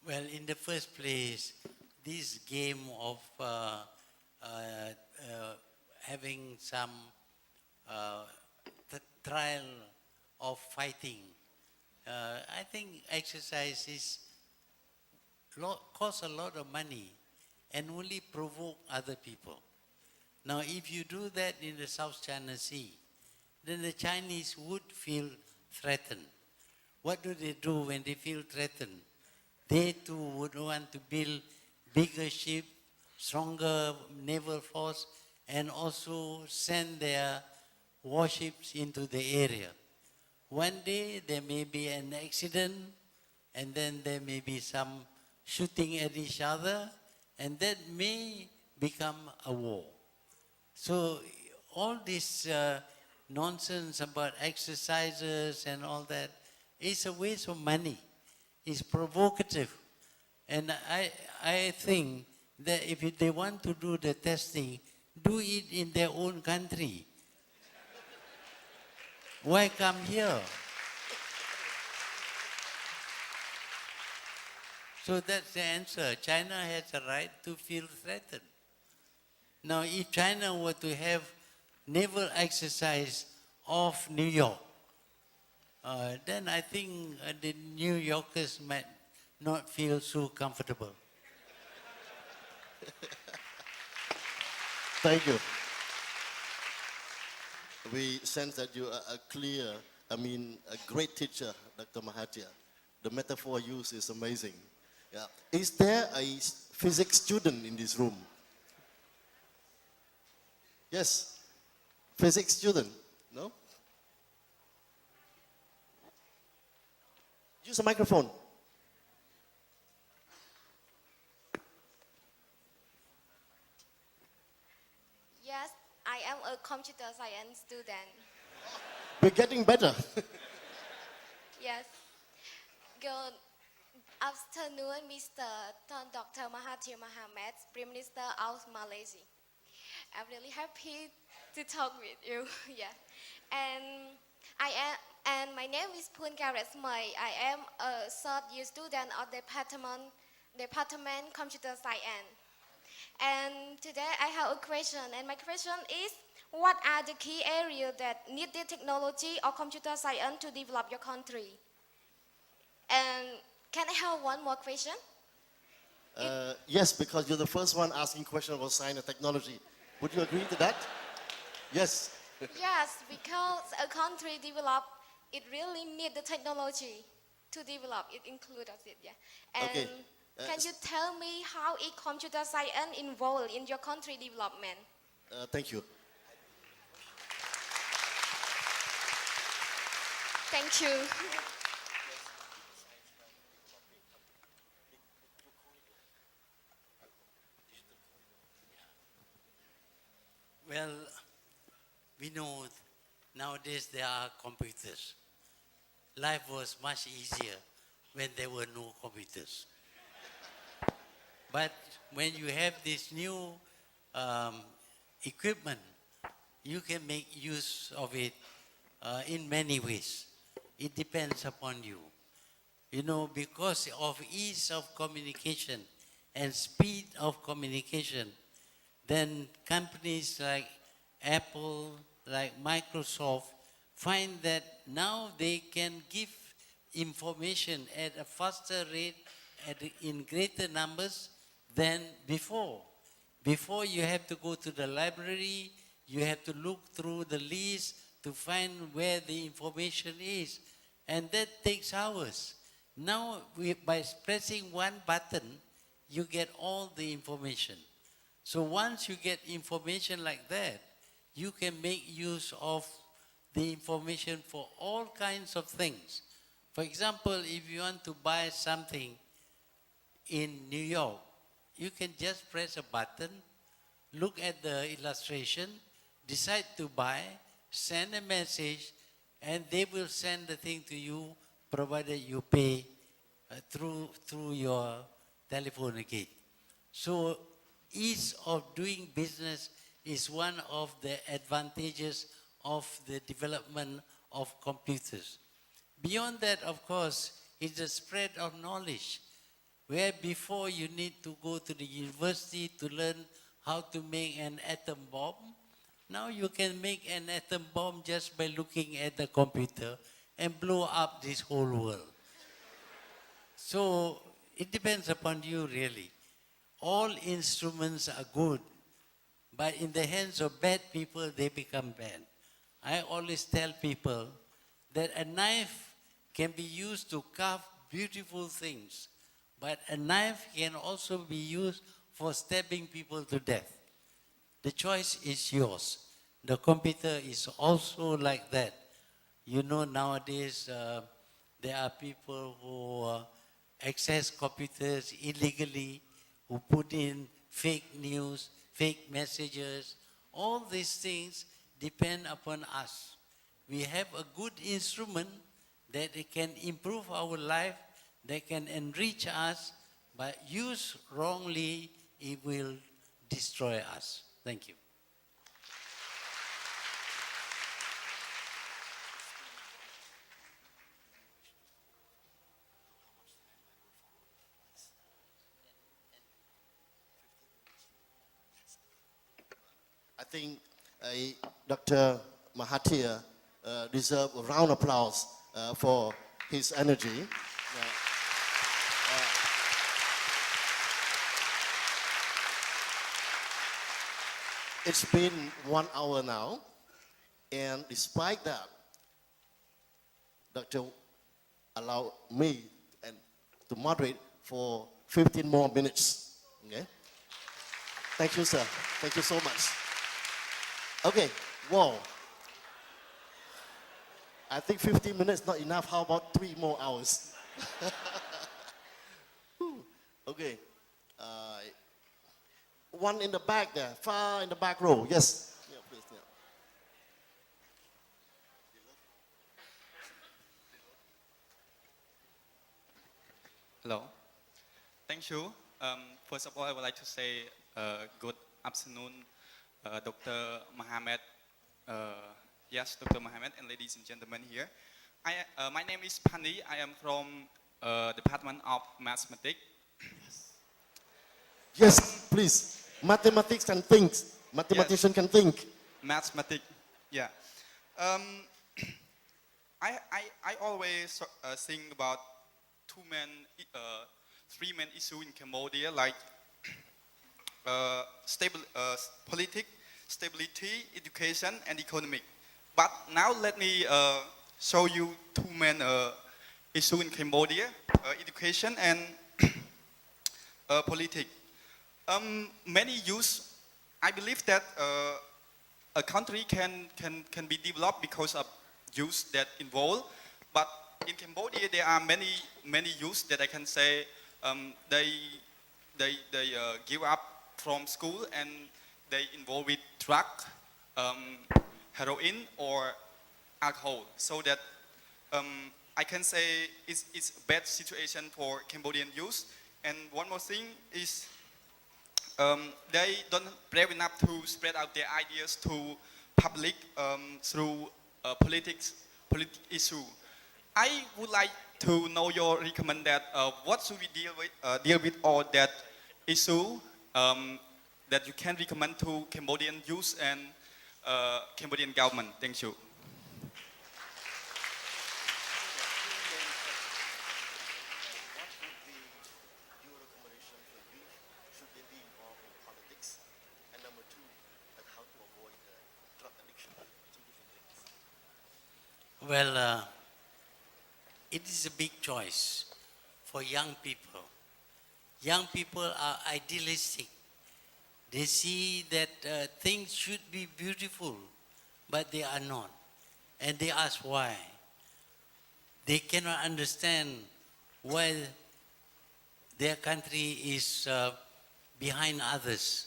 Well, in the first place, this game of having some trial of fighting, I think exercises cost a lot of money and only provoke other people. Now, if you do that in the South China Sea, then the Chinese would feel threatened. What do they do when they feel threatened? They too would want to build bigger ship, stronger naval force, and also send their warships into the area. One day there may be an accident, and then there may be some shooting at each other, and that may become a war. So all this nonsense about exercises and all that is a waste of money. It's provocative. And I think that if they want to do the testing, do it in their own country. Why come here? So that's the answer. China has a right to feel threatened. Now, if China were to have naval exercise off New York, then I think the New Yorkers might not feel so comfortable. Thank you. We sense that you are a clear, a great teacher, Dr. Mahathir. The metaphor used is amazing. Yeah. Is there a physics student in this room? Yes. Physics student? No? Use a microphone. Yes, I am a computer science student. We're getting better. Yes. Good afternoon, Mr. Dr. Mahathir Mohamad, Prime Minister of Malaysia. I'm really happy to talk with you. Yeah. And my name is Poon Karesmay. I am a third year student of Department Computer Science. And today I have a question, and my question is, what are the key areas that need the technology or computer science to develop your country? And can I have one more question? Yes, because you're the first one asking questions about science and technology. Would you agree to that? Yes. Yes, because a country develop, it really need the technology to develop. It includes it, yeah. And Okay. can you tell me how is computer science involved in your country development? Thank you. Thank you. Well, we know nowadays there are computers. Life was much easier when there were no computers. But when you have this new equipment, you can make use of it in many ways. It depends upon you. You know, because of ease of communication and speed of communication, then companies like Apple, like Microsoft, find that now they can give information at a faster rate, in greater numbers than before. Before you have to go to the library, you have to look through the list to find where the information is, and that takes hours. Now, by pressing one button, you get all the information. So once you get information like that, you can make use of the information for all kinds of things. For example, if you want to buy something in New York, you can just press a button, look at the illustration, decide to buy, send a message, and they will send the thing to you provided you pay through your telephone again. So ease of doing business is one of the advantages of the development of computers. Beyond that, of course, is the spread of knowledge, where before you need to go to the university to learn how to make an atom bomb. Now you can make an atom bomb just by looking at the computer and blow up this whole world. So it depends upon you, really. All instruments are good, but in the hands of bad people, they become bad. I always tell people that a knife can be used to carve beautiful things, but a knife can also be used for stabbing people to death. The choice is yours. The computer is also like that. You know, nowadays there are people who access computers illegally, who put in fake news, fake messages. All these things depend upon us. We have a good instrument that it can improve our life, that can enrich us, but used wrongly, it will destroy us. Thank you. I think Dr. Mahathir deserves a round of applause for his energy. It's been 1 hour now, and despite that, Dr. allowed me and to moderate for 15 more minutes. Okay? Thank you, sir. Thank you so much. Okay, wow. I think 15 minutes not enough. How about 3 more hours? Okay. One in the back there, far in the back row. Yes. Yeah, please. Yeah. Hello. Thank you. First of all, I would like to say good afternoon, Dr. Mohamad. Yes, Dr. Mohamad and ladies and gentlemen here. My name is Pani. I am from Department of Mathematics. Yes, please. Mathematics can think. Mathematician can think. Mathematics, yeah. I always think about three main issues in Cambodia, like politics, stability, education, and economic. But now let me show you 2 main issues in Cambodia: education and politics. Many youth, I believe that a country can be developed because of youth that involved. But in Cambodia, there are many youth that I can say they give up from school and they involved with drug, heroin or alcohol. So that I can say it's a bad situation for Cambodian youth. And one more thing is they don't brave enough to spread out their ideas to public through politics issue. I would like to know your recommend that what should we deal with all that issue that you can recommend to Cambodian youth and Cambodian government. Thank you. Well, it is a big choice for young people. Young people are idealistic. They see that things should be beautiful, but they are not. And they ask why. They cannot understand why their country is behind others.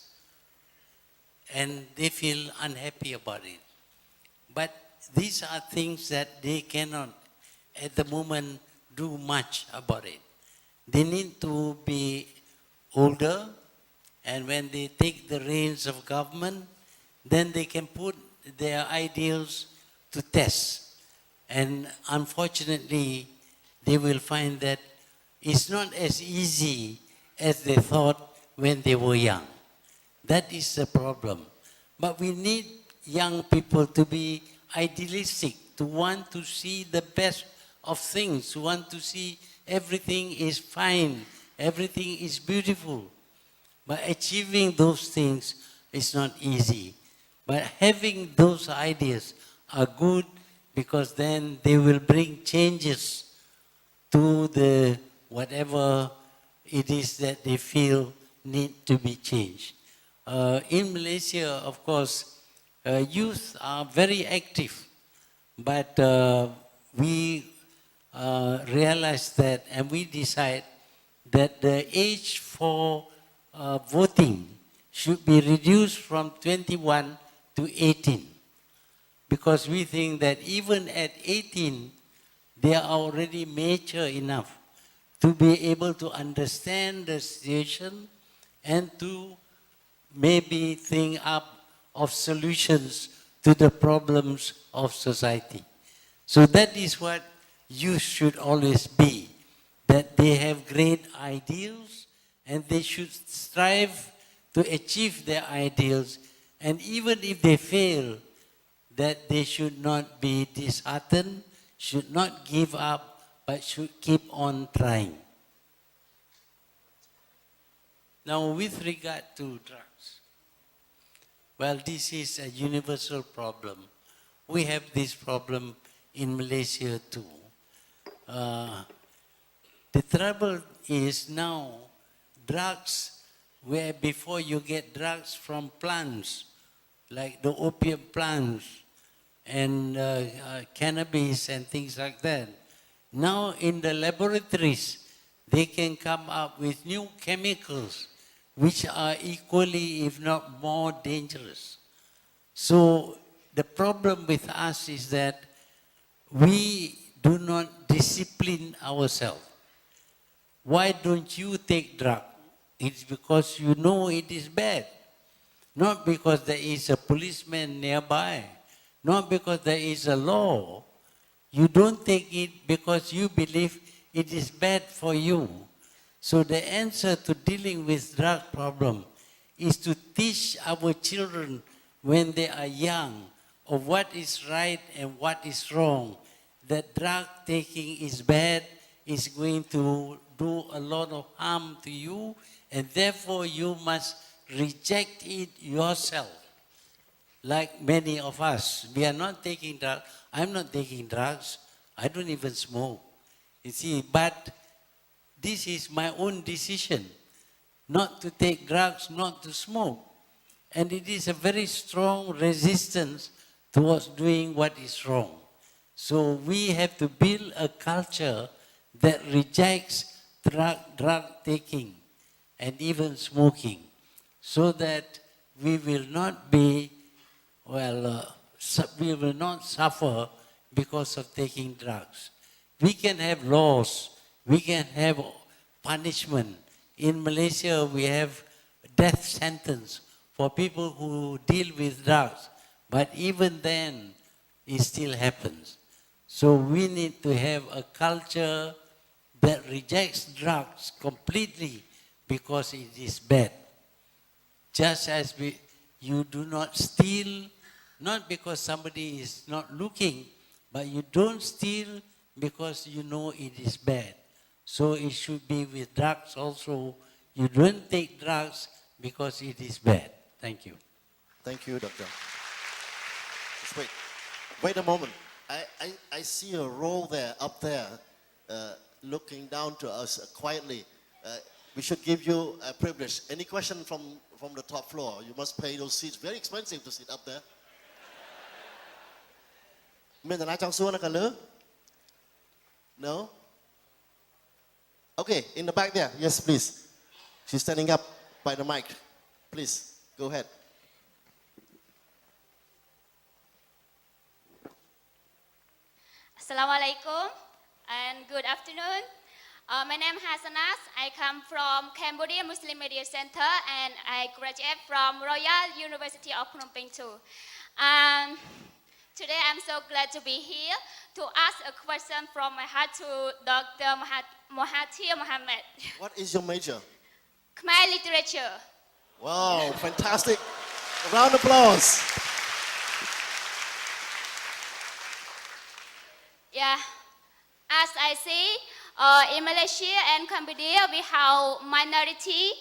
And they feel unhappy about it. But these are things that they cannot, at the moment, do much about it. They need to be older, and when they take the reins of government, then they can put their ideals to test. And unfortunately, they will find that it's not as easy as they thought when they were young. That is the problem. But we need young people to be idealistic, to want to see the best of things, to want to see everything is fine, everything is beautiful. But achieving those things is not easy. But having those ideas are good because then they will bring changes to the whatever it is that they feel need to be changed. In Malaysia, of course, youth are very active, but we realize that and we decide that the age for voting should be reduced from 21 to 18, because we think that even at 18, they are already mature enough to be able to understand the situation and to maybe think up of solutions to the problems of society. So that is what youth should always be, that they have great ideals and they should strive to achieve their ideals, and even if they fail, that they should not be disheartened, should not give up, but should keep on trying. Now, with regard to drugs, well, this is a universal problem. We have this problem in Malaysia too. The trouble is now drugs, where before you get drugs from plants, like the opium plants and cannabis and things like that. Now in the laboratories, they can come up with new chemicals which are equally, if not more dangerous. So the problem with us is that we do not discipline ourselves. Why don't you take drug? It's because you know it is bad. Not because there is a policeman nearby. Not because there is a law. You don't take it because you believe it is bad for you. So the answer to dealing with drug problem is to teach our children when they are young of what is right and what is wrong. That drug taking is bad, is going to do a lot of harm to you, and therefore you must reject it yourself. Like many of us, we are not taking drugs. I'm not taking drugs. I don't even smoke. You see, but this is my own decision, not to take drugs, not to smoke. And it is a very strong resistance towards doing what is wrong. So we have to build a culture that rejects drug taking and even smoking, so that we will not be, we will not suffer because of taking drugs. We can have laws, we can have punishment. In Malaysia, we have death sentence for people who deal with drugs, but even then, it still happens. So we need to have a culture that rejects drugs completely because it is bad. Just as you do not steal, not because somebody is not looking, but you don't steal because you know it is bad. So it should be with drugs also. You don't take drugs because it is bad. Thank you. Thank you, Doctor. Just wait a moment. I see a role there, up there, looking down to us quietly. We should give you a privilege. Any question from the top floor? You must pay those seats. Very expensive to sit up there. No? Okay, in the back there. Yes, please. She's standing up by the mic. Please, go ahead. Assalamualaikum and good afternoon. My name is Hasanas. I come from Cambodia Muslim Media Center and I graduate from Royal University of Phnom Penh too. Today I'm so glad to be here to ask a question from my heart to Dr. Mohathir Mohamad. What is your major? Khmer literature. Wow, fantastic. A round of applause. Yeah, as I see, in Malaysia and Cambodia, we have minority.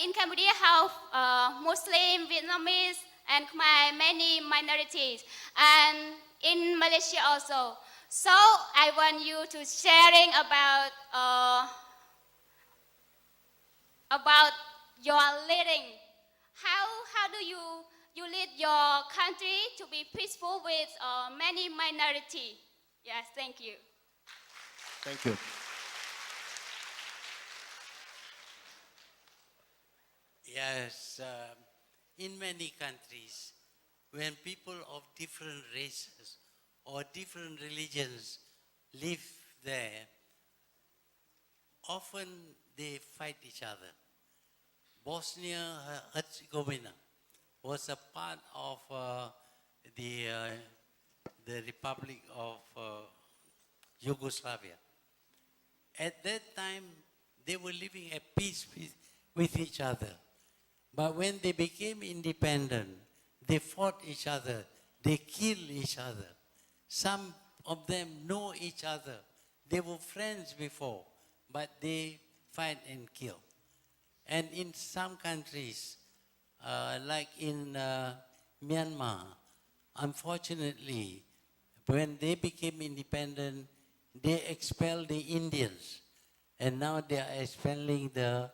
In Cambodia, have Muslim, Vietnamese, and Khmer, many minorities. And in Malaysia also. So I want you to sharing about your leading. How do you lead your country to be peaceful with many minority? Yes, thank you. Thank you. Yes, in many countries, when people of different races or different religions live there, often they fight each other. Bosnia-Herzegovina was a part of the Republic of Yugoslavia. At that time, they were living at peace with each other. But when they became independent, they fought each other, they killed each other. Some of them know each other. They were friends before, but they fight and kill. And in some countries, like in Myanmar, unfortunately, when they became independent, they expelled the Indians, and now they are expelling the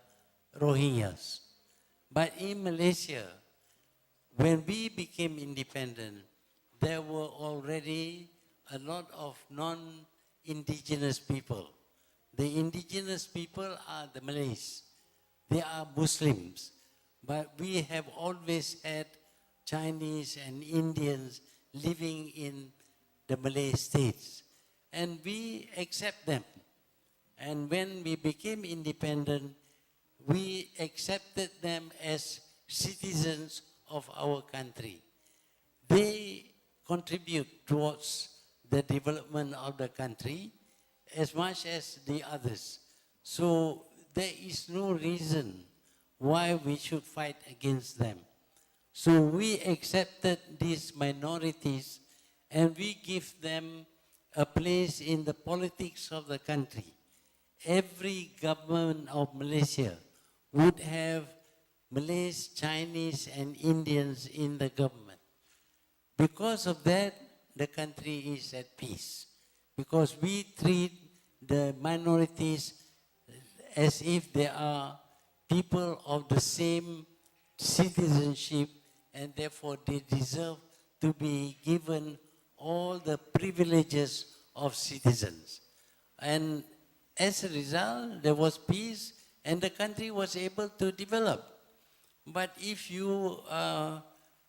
Rohingyas. But in Malaysia, when we became independent, there were already a lot of non-indigenous people. The indigenous people are the Malays. They are Muslims. But we have always had Chinese and Indians living in the Malay states. And we accept them. And when we became independent, we accepted them as citizens of our country. They contribute towards the development of the country as much as the others. So there is no reason why we should fight against them. So we accepted these minorities and we give them a place in the politics of the country. Every government of Malaysia would have Malays, Chinese, and Indians in the government. Because of that, the country is at peace. Because we treat the minorities as if they are people of the same citizenship, and therefore they deserve to be given all the privileges of citizens. And as a result, there was peace and the country was able to develop. But if you are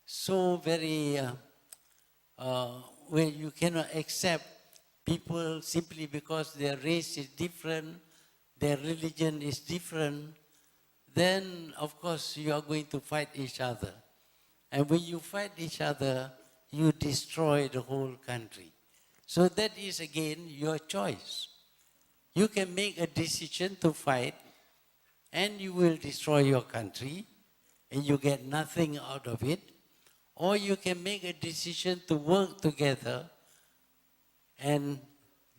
so very, well, you cannot accept people simply because their race is different, their religion is different, then of course you are going to fight each other. And when you fight each other, you destroy the whole country. So that is again your choice. You can make a decision to fight and you will destroy your country and you get nothing out of it. Or you can make a decision to work together and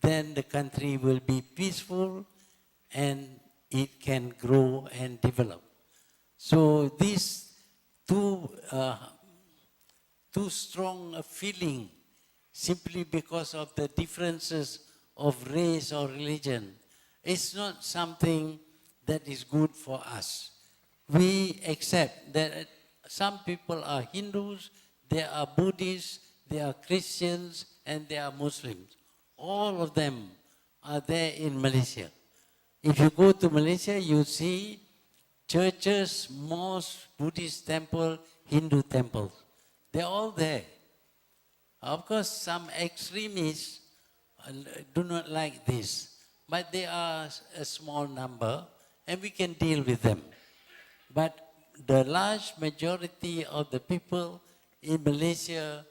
then the country will be peaceful and it can grow and develop. So these too strong a feeling simply because of the differences of race or religion is not something that is good for us. We accept that some people are Hindus, they are Buddhists, they are Christians, and they are Muslims. All of them are there in Malaysia. If you go to Malaysia, you see churches, mosques, Buddhist temple, Hindu temples. They're all there. Of course, some extremists do not like this, but they are a small number and we can deal with them. But the large majority of the people in Malaysia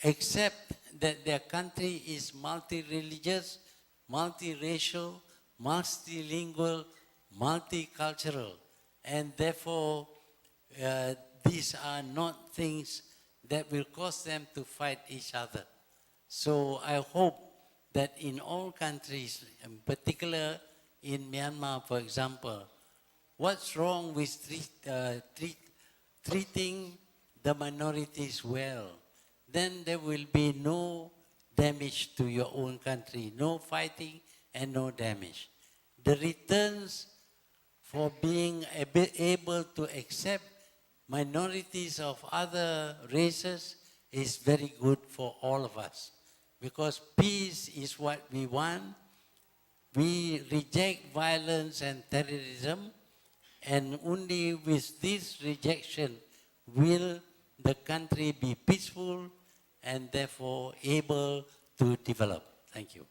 accept that their country is multi-religious, multiracial, multilingual, multicultural, and therefore these are not things that will cause them to fight each other. So I hope that in all countries, in particular in Myanmar, for example, what's wrong with treating the minorities well? Then there will be no damage to your own country, no fighting and no damage. The returns for being able to accept minorities of other races is very good for all of us. Because peace is what we want. We reject violence and terrorism, and only with this rejection will the country be peaceful and therefore able to develop. Thank you.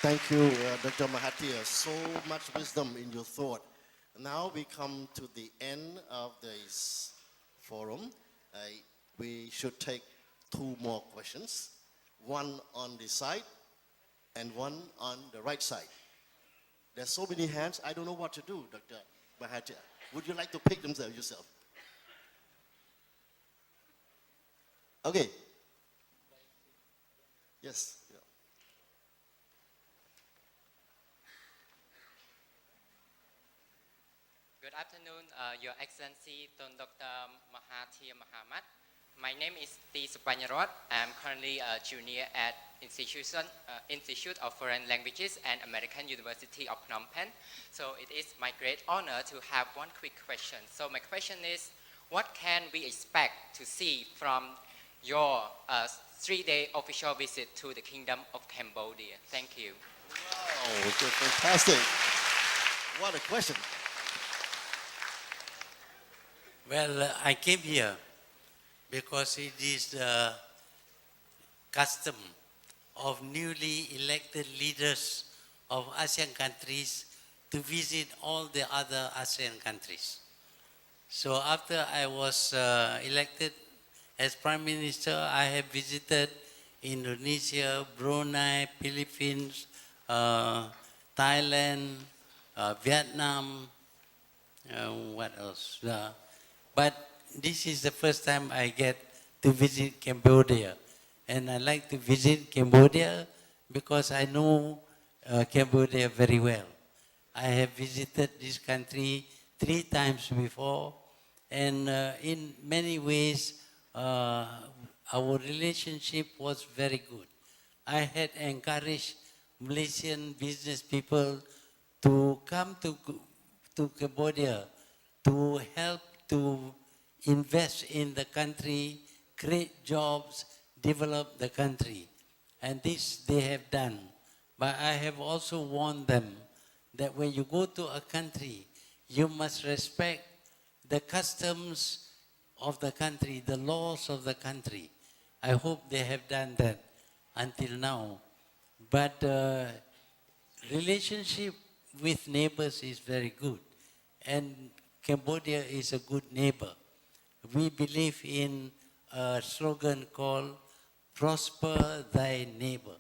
Thank you, Dr. Mohathir. So much wisdom in your thought. Now we come to the end of this forum. We should take two more questions, one on the side and one on the right side. There's so many hands, I don't know what to do, Dr. Mohathir. Would you like to pick them yourself? Okay. Yes. Yeah. Good afternoon, Your Excellency Tun Dr. Mahathir Mohamad. My name is T. Supanyarot. I'm currently a junior at Institute of Foreign Languages and American University of Phnom Penh. So it is my great honor to have one quick question. So my question is, what can we expect to see from your 3-day official visit to the Kingdom of Cambodia? Thank you. Wow, okay, fantastic. What a question. Well, I came here because it is the custom of newly elected leaders of ASEAN countries to visit all the other ASEAN countries. So after I was elected as Prime Minister, I have visited Indonesia, Brunei, Philippines, Thailand, Vietnam, what else? But this is the first time I get to visit Cambodia. And I like to visit Cambodia because I know Cambodia very well. I have visited this country 3 times before, and in many ways, our relationship was very good. I had encouraged Malaysian business people to come to Cambodia to help to invest in the country, create jobs, develop the country. And this they have done. But I have also warned them that when you go to a country, you must respect the customs of the country, the laws of the country. I hope they have done that until now. But relationship with neighbors is very good. And Cambodia is a good neighbor. We believe in a slogan called prosper thy neighbor.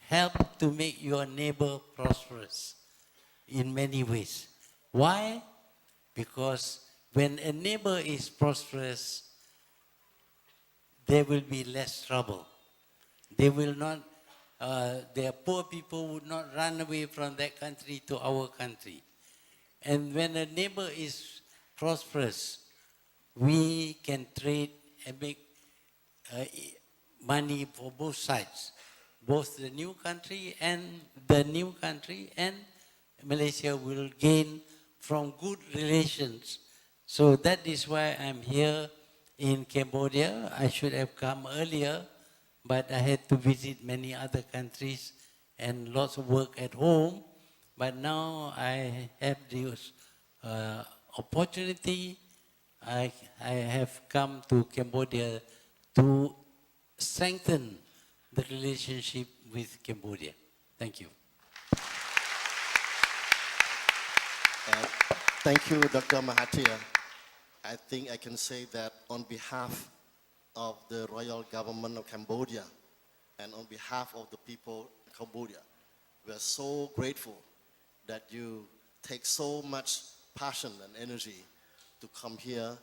Help to make your neighbor prosperous in many ways. Why? Because when a neighbor is prosperous, there will be less trouble. They will not, their poor people would not run away from that country to our country. And when a neighbor is prosperous, we can trade and make money for both sides, both the new country and Malaysia will gain from good relations. So that is why I'm here in Cambodia. I should have come earlier, but I had to visit many other countries and lots of work at home. But now I have this opportunity. I have come to Cambodia to strengthen the relationship with Cambodia. Thank you. Thank you, Dr. Mahathir. I think I can say that on behalf of the royal government of Cambodia and on behalf of the people of Cambodia, we are so grateful that you take so much passion and energy to come here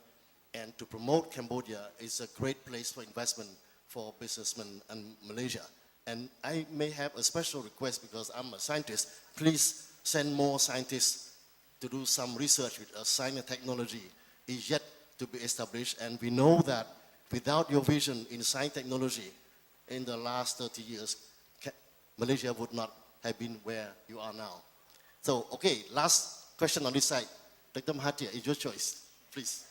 and to promote Cambodia. Is a great place for investment for businessmen in Malaysia. And I may have a special request because I'm a scientist. Please send more scientists to do some research with us. Science and technology is yet to be established, and we know that without your vision in science technology in the last 30 years, Malaysia would not have been where you are now. So, okay, last question on this side. Dr. Mahathir, it's your choice, please.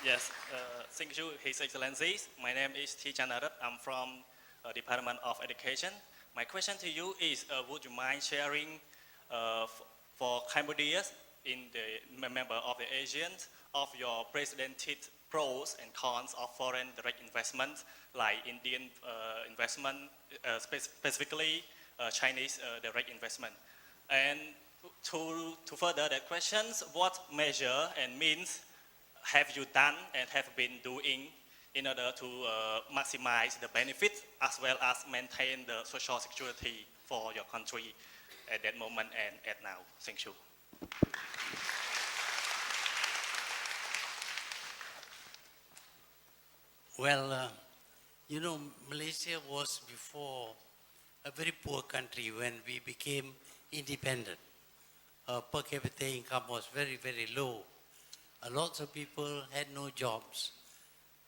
Yes, thank you, His Excellency. My name is T. Janarat. I'm from Department of Education. My question to you is, would you mind sharing for Cambodia in the member of the ASEAN of your presented pros and cons of foreign direct investment, like Indian investment, specifically Chinese direct investment? And to further that questions, what measure and means have you done and have been doing in order to maximize the benefits as well as maintain the social security for your country at that moment and at now? Thank you. Well, you know, Malaysia was before a very poor country when we became independent. Per capita income was very, very low. A lot of people had no jobs.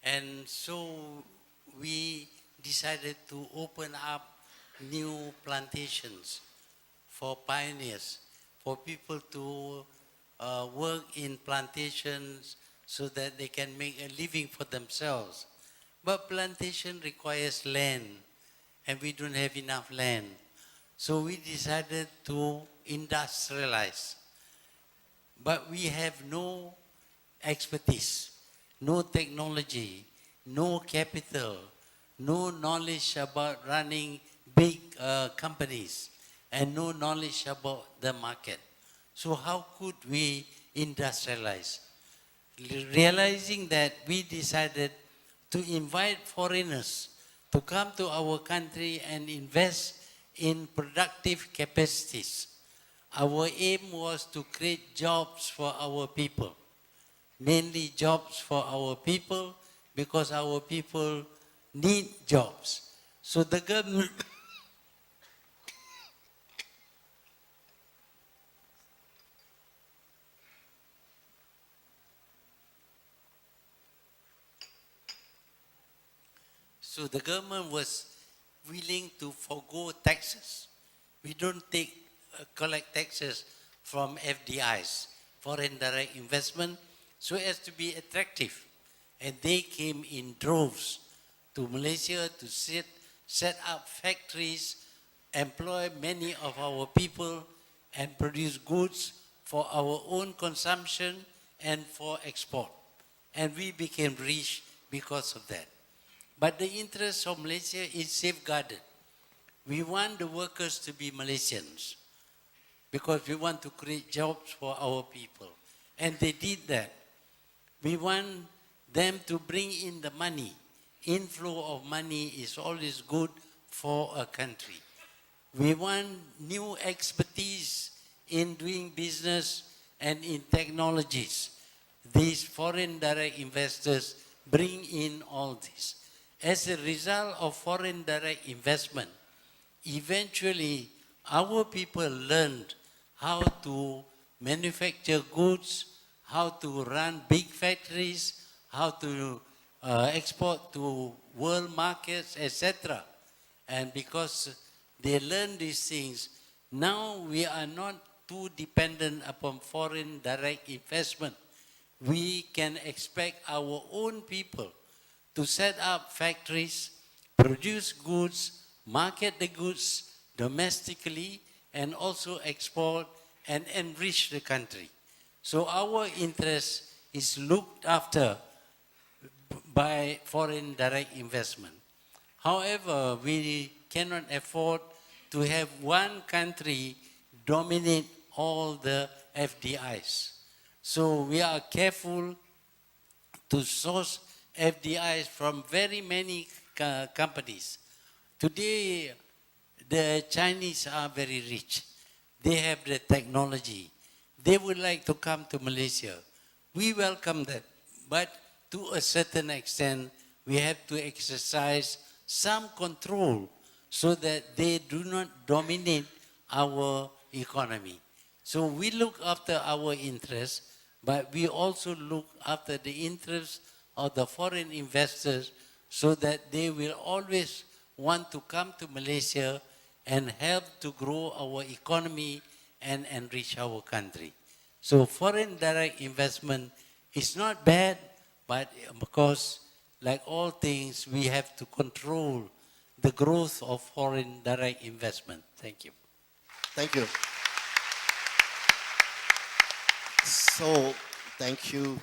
And so we decided to open up new plantations for pioneers, for people to work in plantations so that they can make a living for themselves. But plantation requires land, and we don't have enough land. So we decided to industrialize. But we have no expertise, no technology, no capital, no knowledge about running big companies, and no knowledge about the market. So how could we industrialize? Realizing that, we decided to invite foreigners to come to our country and invest in productive capacities. Our aim was to create jobs for our people, mainly jobs for our people, because our people need jobs. So the government So the government was willing to forgo taxes. We don't collect taxes from FDIs, foreign direct investment, so as to be attractive. And they came in droves to Malaysia to set up factories, employ many of our people, and produce goods for our own consumption and for export. And we became rich because of that. But the interest of Malaysia is safeguarded. We want the workers to be Malaysians because we want to create jobs for our people. And they did that. We want them to bring in the money. Inflow of money is always good for a country. We want new expertise in doing business and in technologies. These foreign direct investors bring in all this. As a result of foreign direct investment, eventually our people learned how to manufacture goods, how to run big factories, how to export to world markets, etc. And because they learned these things, now we are not too dependent upon foreign direct investment. We can expect our own people to set up factories, produce goods, market the goods domestically, and also export and enrich the country. So our interest is looked after by foreign direct investment. However, we cannot afford to have one country dominate all the FDIs. So we are careful to source FDIs from very many companies. Today, the Chinese are very rich. They have the technology. They would like to come to Malaysia. We welcome that. But to a certain extent, we have to exercise some control so that they do not dominate our economy. So we look after our interests, but we also look after the interests of the foreign investors so that they will always want to come to Malaysia and help to grow our economy and enrich our country. So foreign direct investment is not bad, but because like all things, we have to control the growth of foreign direct investment. Thank you. Thank you. So, thank you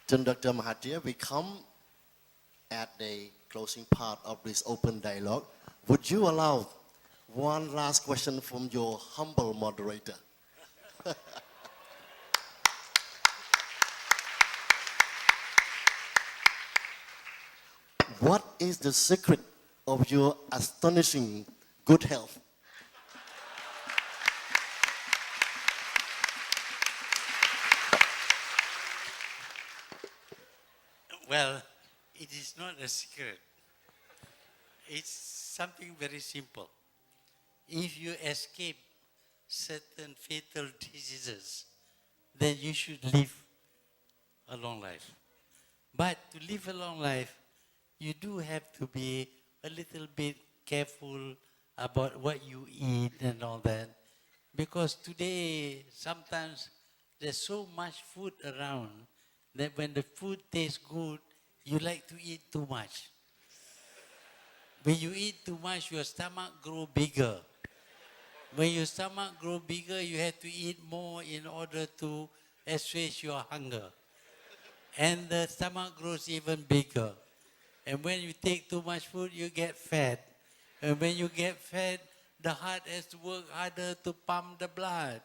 to Dr. Mohathir. We come at the closing part of this open dialogue. Would you allow one last question from your humble moderator? What is the secret of your astonishing good health? Well, it is not a secret. It's something very simple. If you escape certain fatal diseases, then you should live a long life. But to live a long life, you do have to be a little bit careful about what you eat and all that. Because today, sometimes there's so much food around that when the food tastes good, you like to eat too much. When you eat too much, your stomach grows bigger. When your stomach grows bigger, you have to eat more in order to assuage your hunger. And the stomach grows even bigger. And when you take too much food, you get fat. And when you get fat, the heart has to work harder to pump the blood.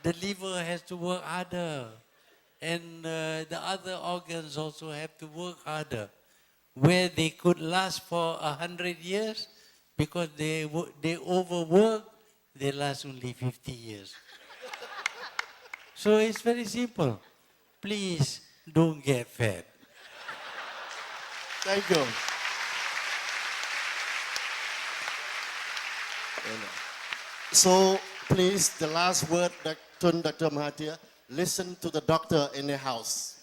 The liver has to work harder. And the other organs also have to work harder. Where they could last for 100 years, because they overwork, they last only 50 years. So it's very simple. Please don't get fat. Thank you. So please, the last word, Dr. Mahathir, listen to the doctor in the house.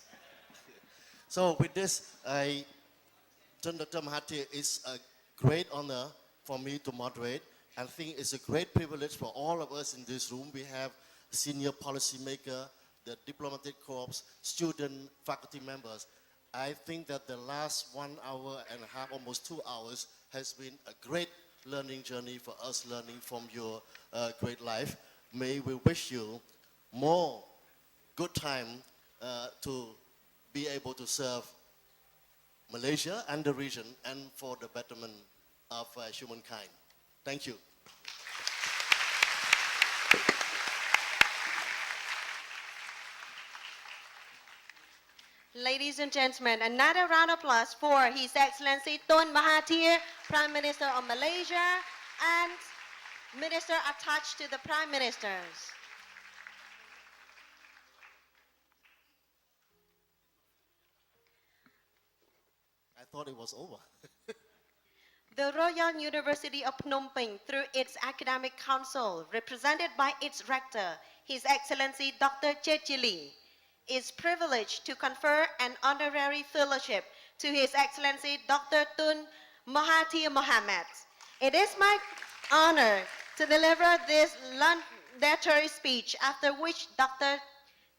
So with this, Dr. Mahathir, it's a great honor for me to moderate. I think it's a great privilege for all of us in this room. We have senior policymaker, the diplomatic corps, student, faculty members. I think that the last 1 hour and a half, almost 2 hours, has been a great learning journey for us, learning from your great life. May we wish you more good time to be able to serve Malaysia and the region and for the betterment of humankind. Thank you. Ladies and gentlemen, another round of applause for His Excellency Tun Mahathir, Prime Minister of Malaysia and Minister attached to the Prime Ministers. I thought it was over. The Royal University of Phnom Penh, through its Academic Council, represented by its Rector, His Excellency Dr. Chetchili, is privileged to confer an honorary fellowship to His Excellency Dr. Tun Mohathir Mohamad. It is my honor to deliver this laudatory speech, after which Dr.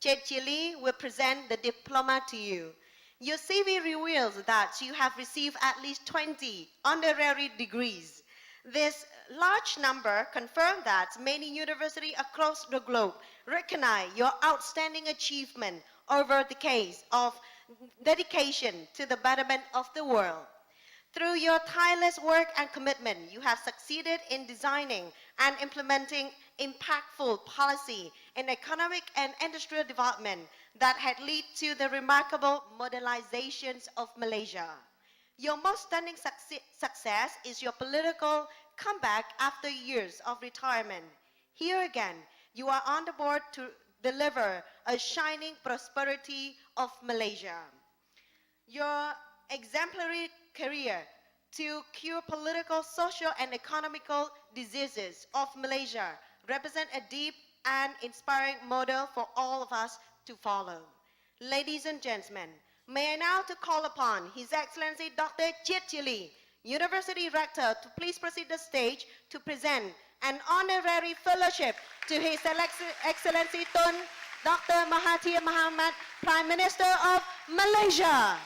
Chetchili will present the diploma to you. Your CV reveals that you have received at least 20 honorary degrees. This large number confirms that many universities across the globe recognize your outstanding achievement over decades of dedication to the betterment of the world. Through your tireless work and commitment, you have succeeded in designing and implementing impactful policy in economic and industrial development that had led to the remarkable modernizations of Malaysia. Your most stunning success is your political comeback after years of retirement. Here again, you are on the board to deliver a shining prosperity of Malaysia. Your exemplary career to cure political, social, and economical diseases of Malaysia represent a deep and inspiring model for all of us to follow. Ladies and gentlemen, may I now to call upon His Excellency Dr. Chetchili, University Rector, to please proceed the stage to present an honorary fellowship to His Excellency Tun Dr. Mahathir Mohamad, Prime Minister of Malaysia.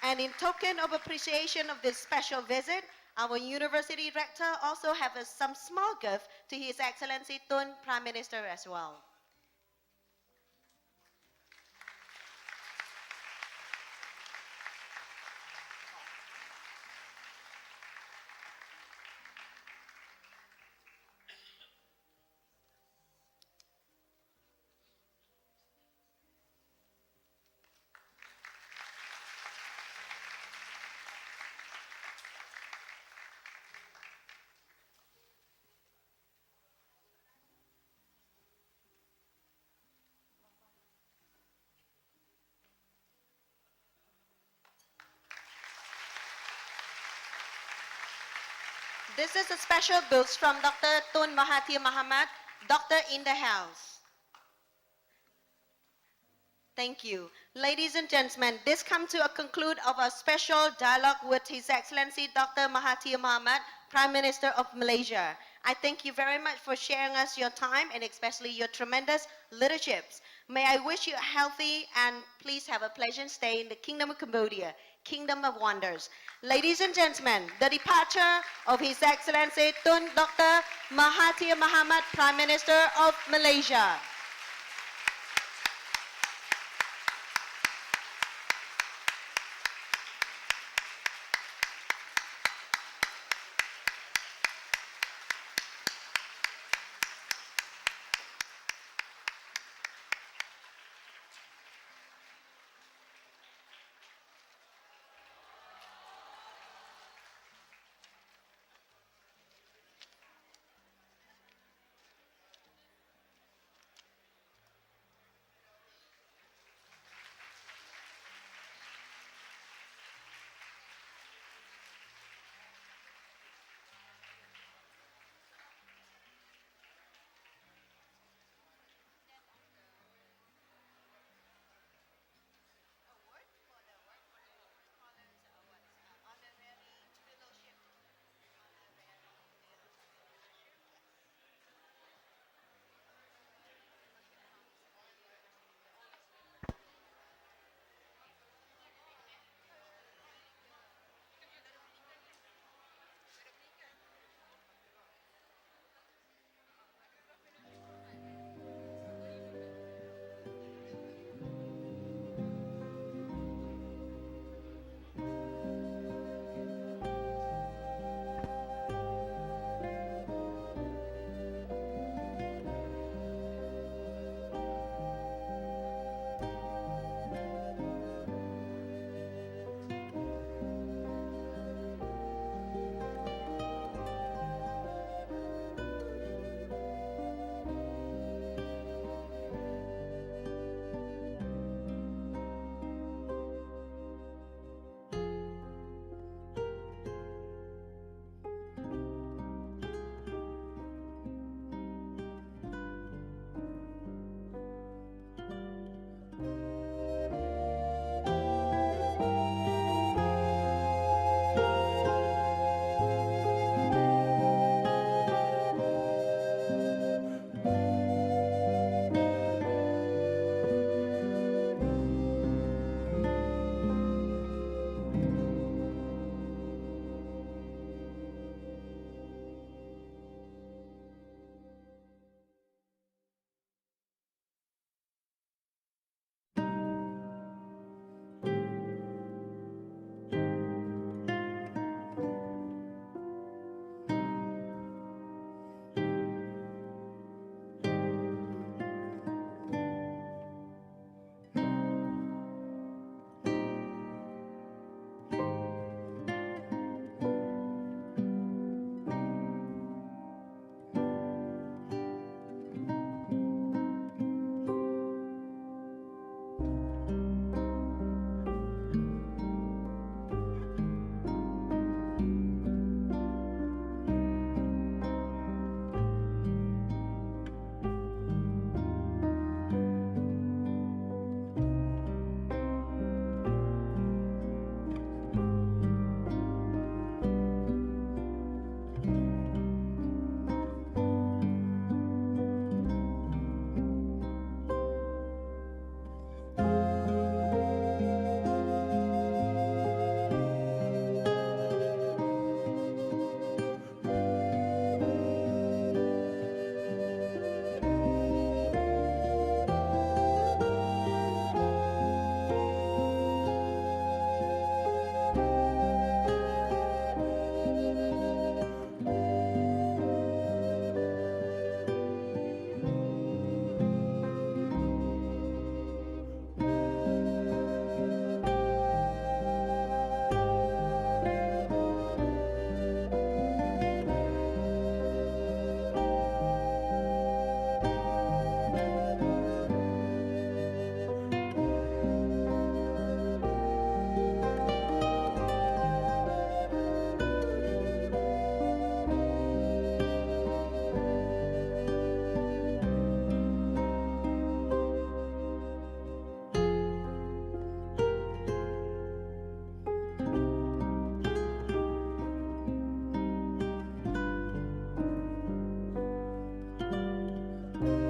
And in token of appreciation of this special visit, our University Rector also have some small gift to His Excellency Tun, Prime Minister as well. This is a special boost from Dr. Tun Mohathir Mohamad, Doctor in the House. Thank you. Ladies and gentlemen, this comes to a conclude of our special dialogue with His Excellency Dr. Mahathir Mohamad, Prime Minister of Malaysia. I thank you very much for sharing us your time and especially your tremendous leaderships. May I wish you a healthy and please have a pleasant stay in the Kingdom of Cambodia, Kingdom of Wonders. Ladies and gentlemen, the departure of His Excellency Tun Dr. Mahathir Mohamad, Prime Minister of Malaysia. you.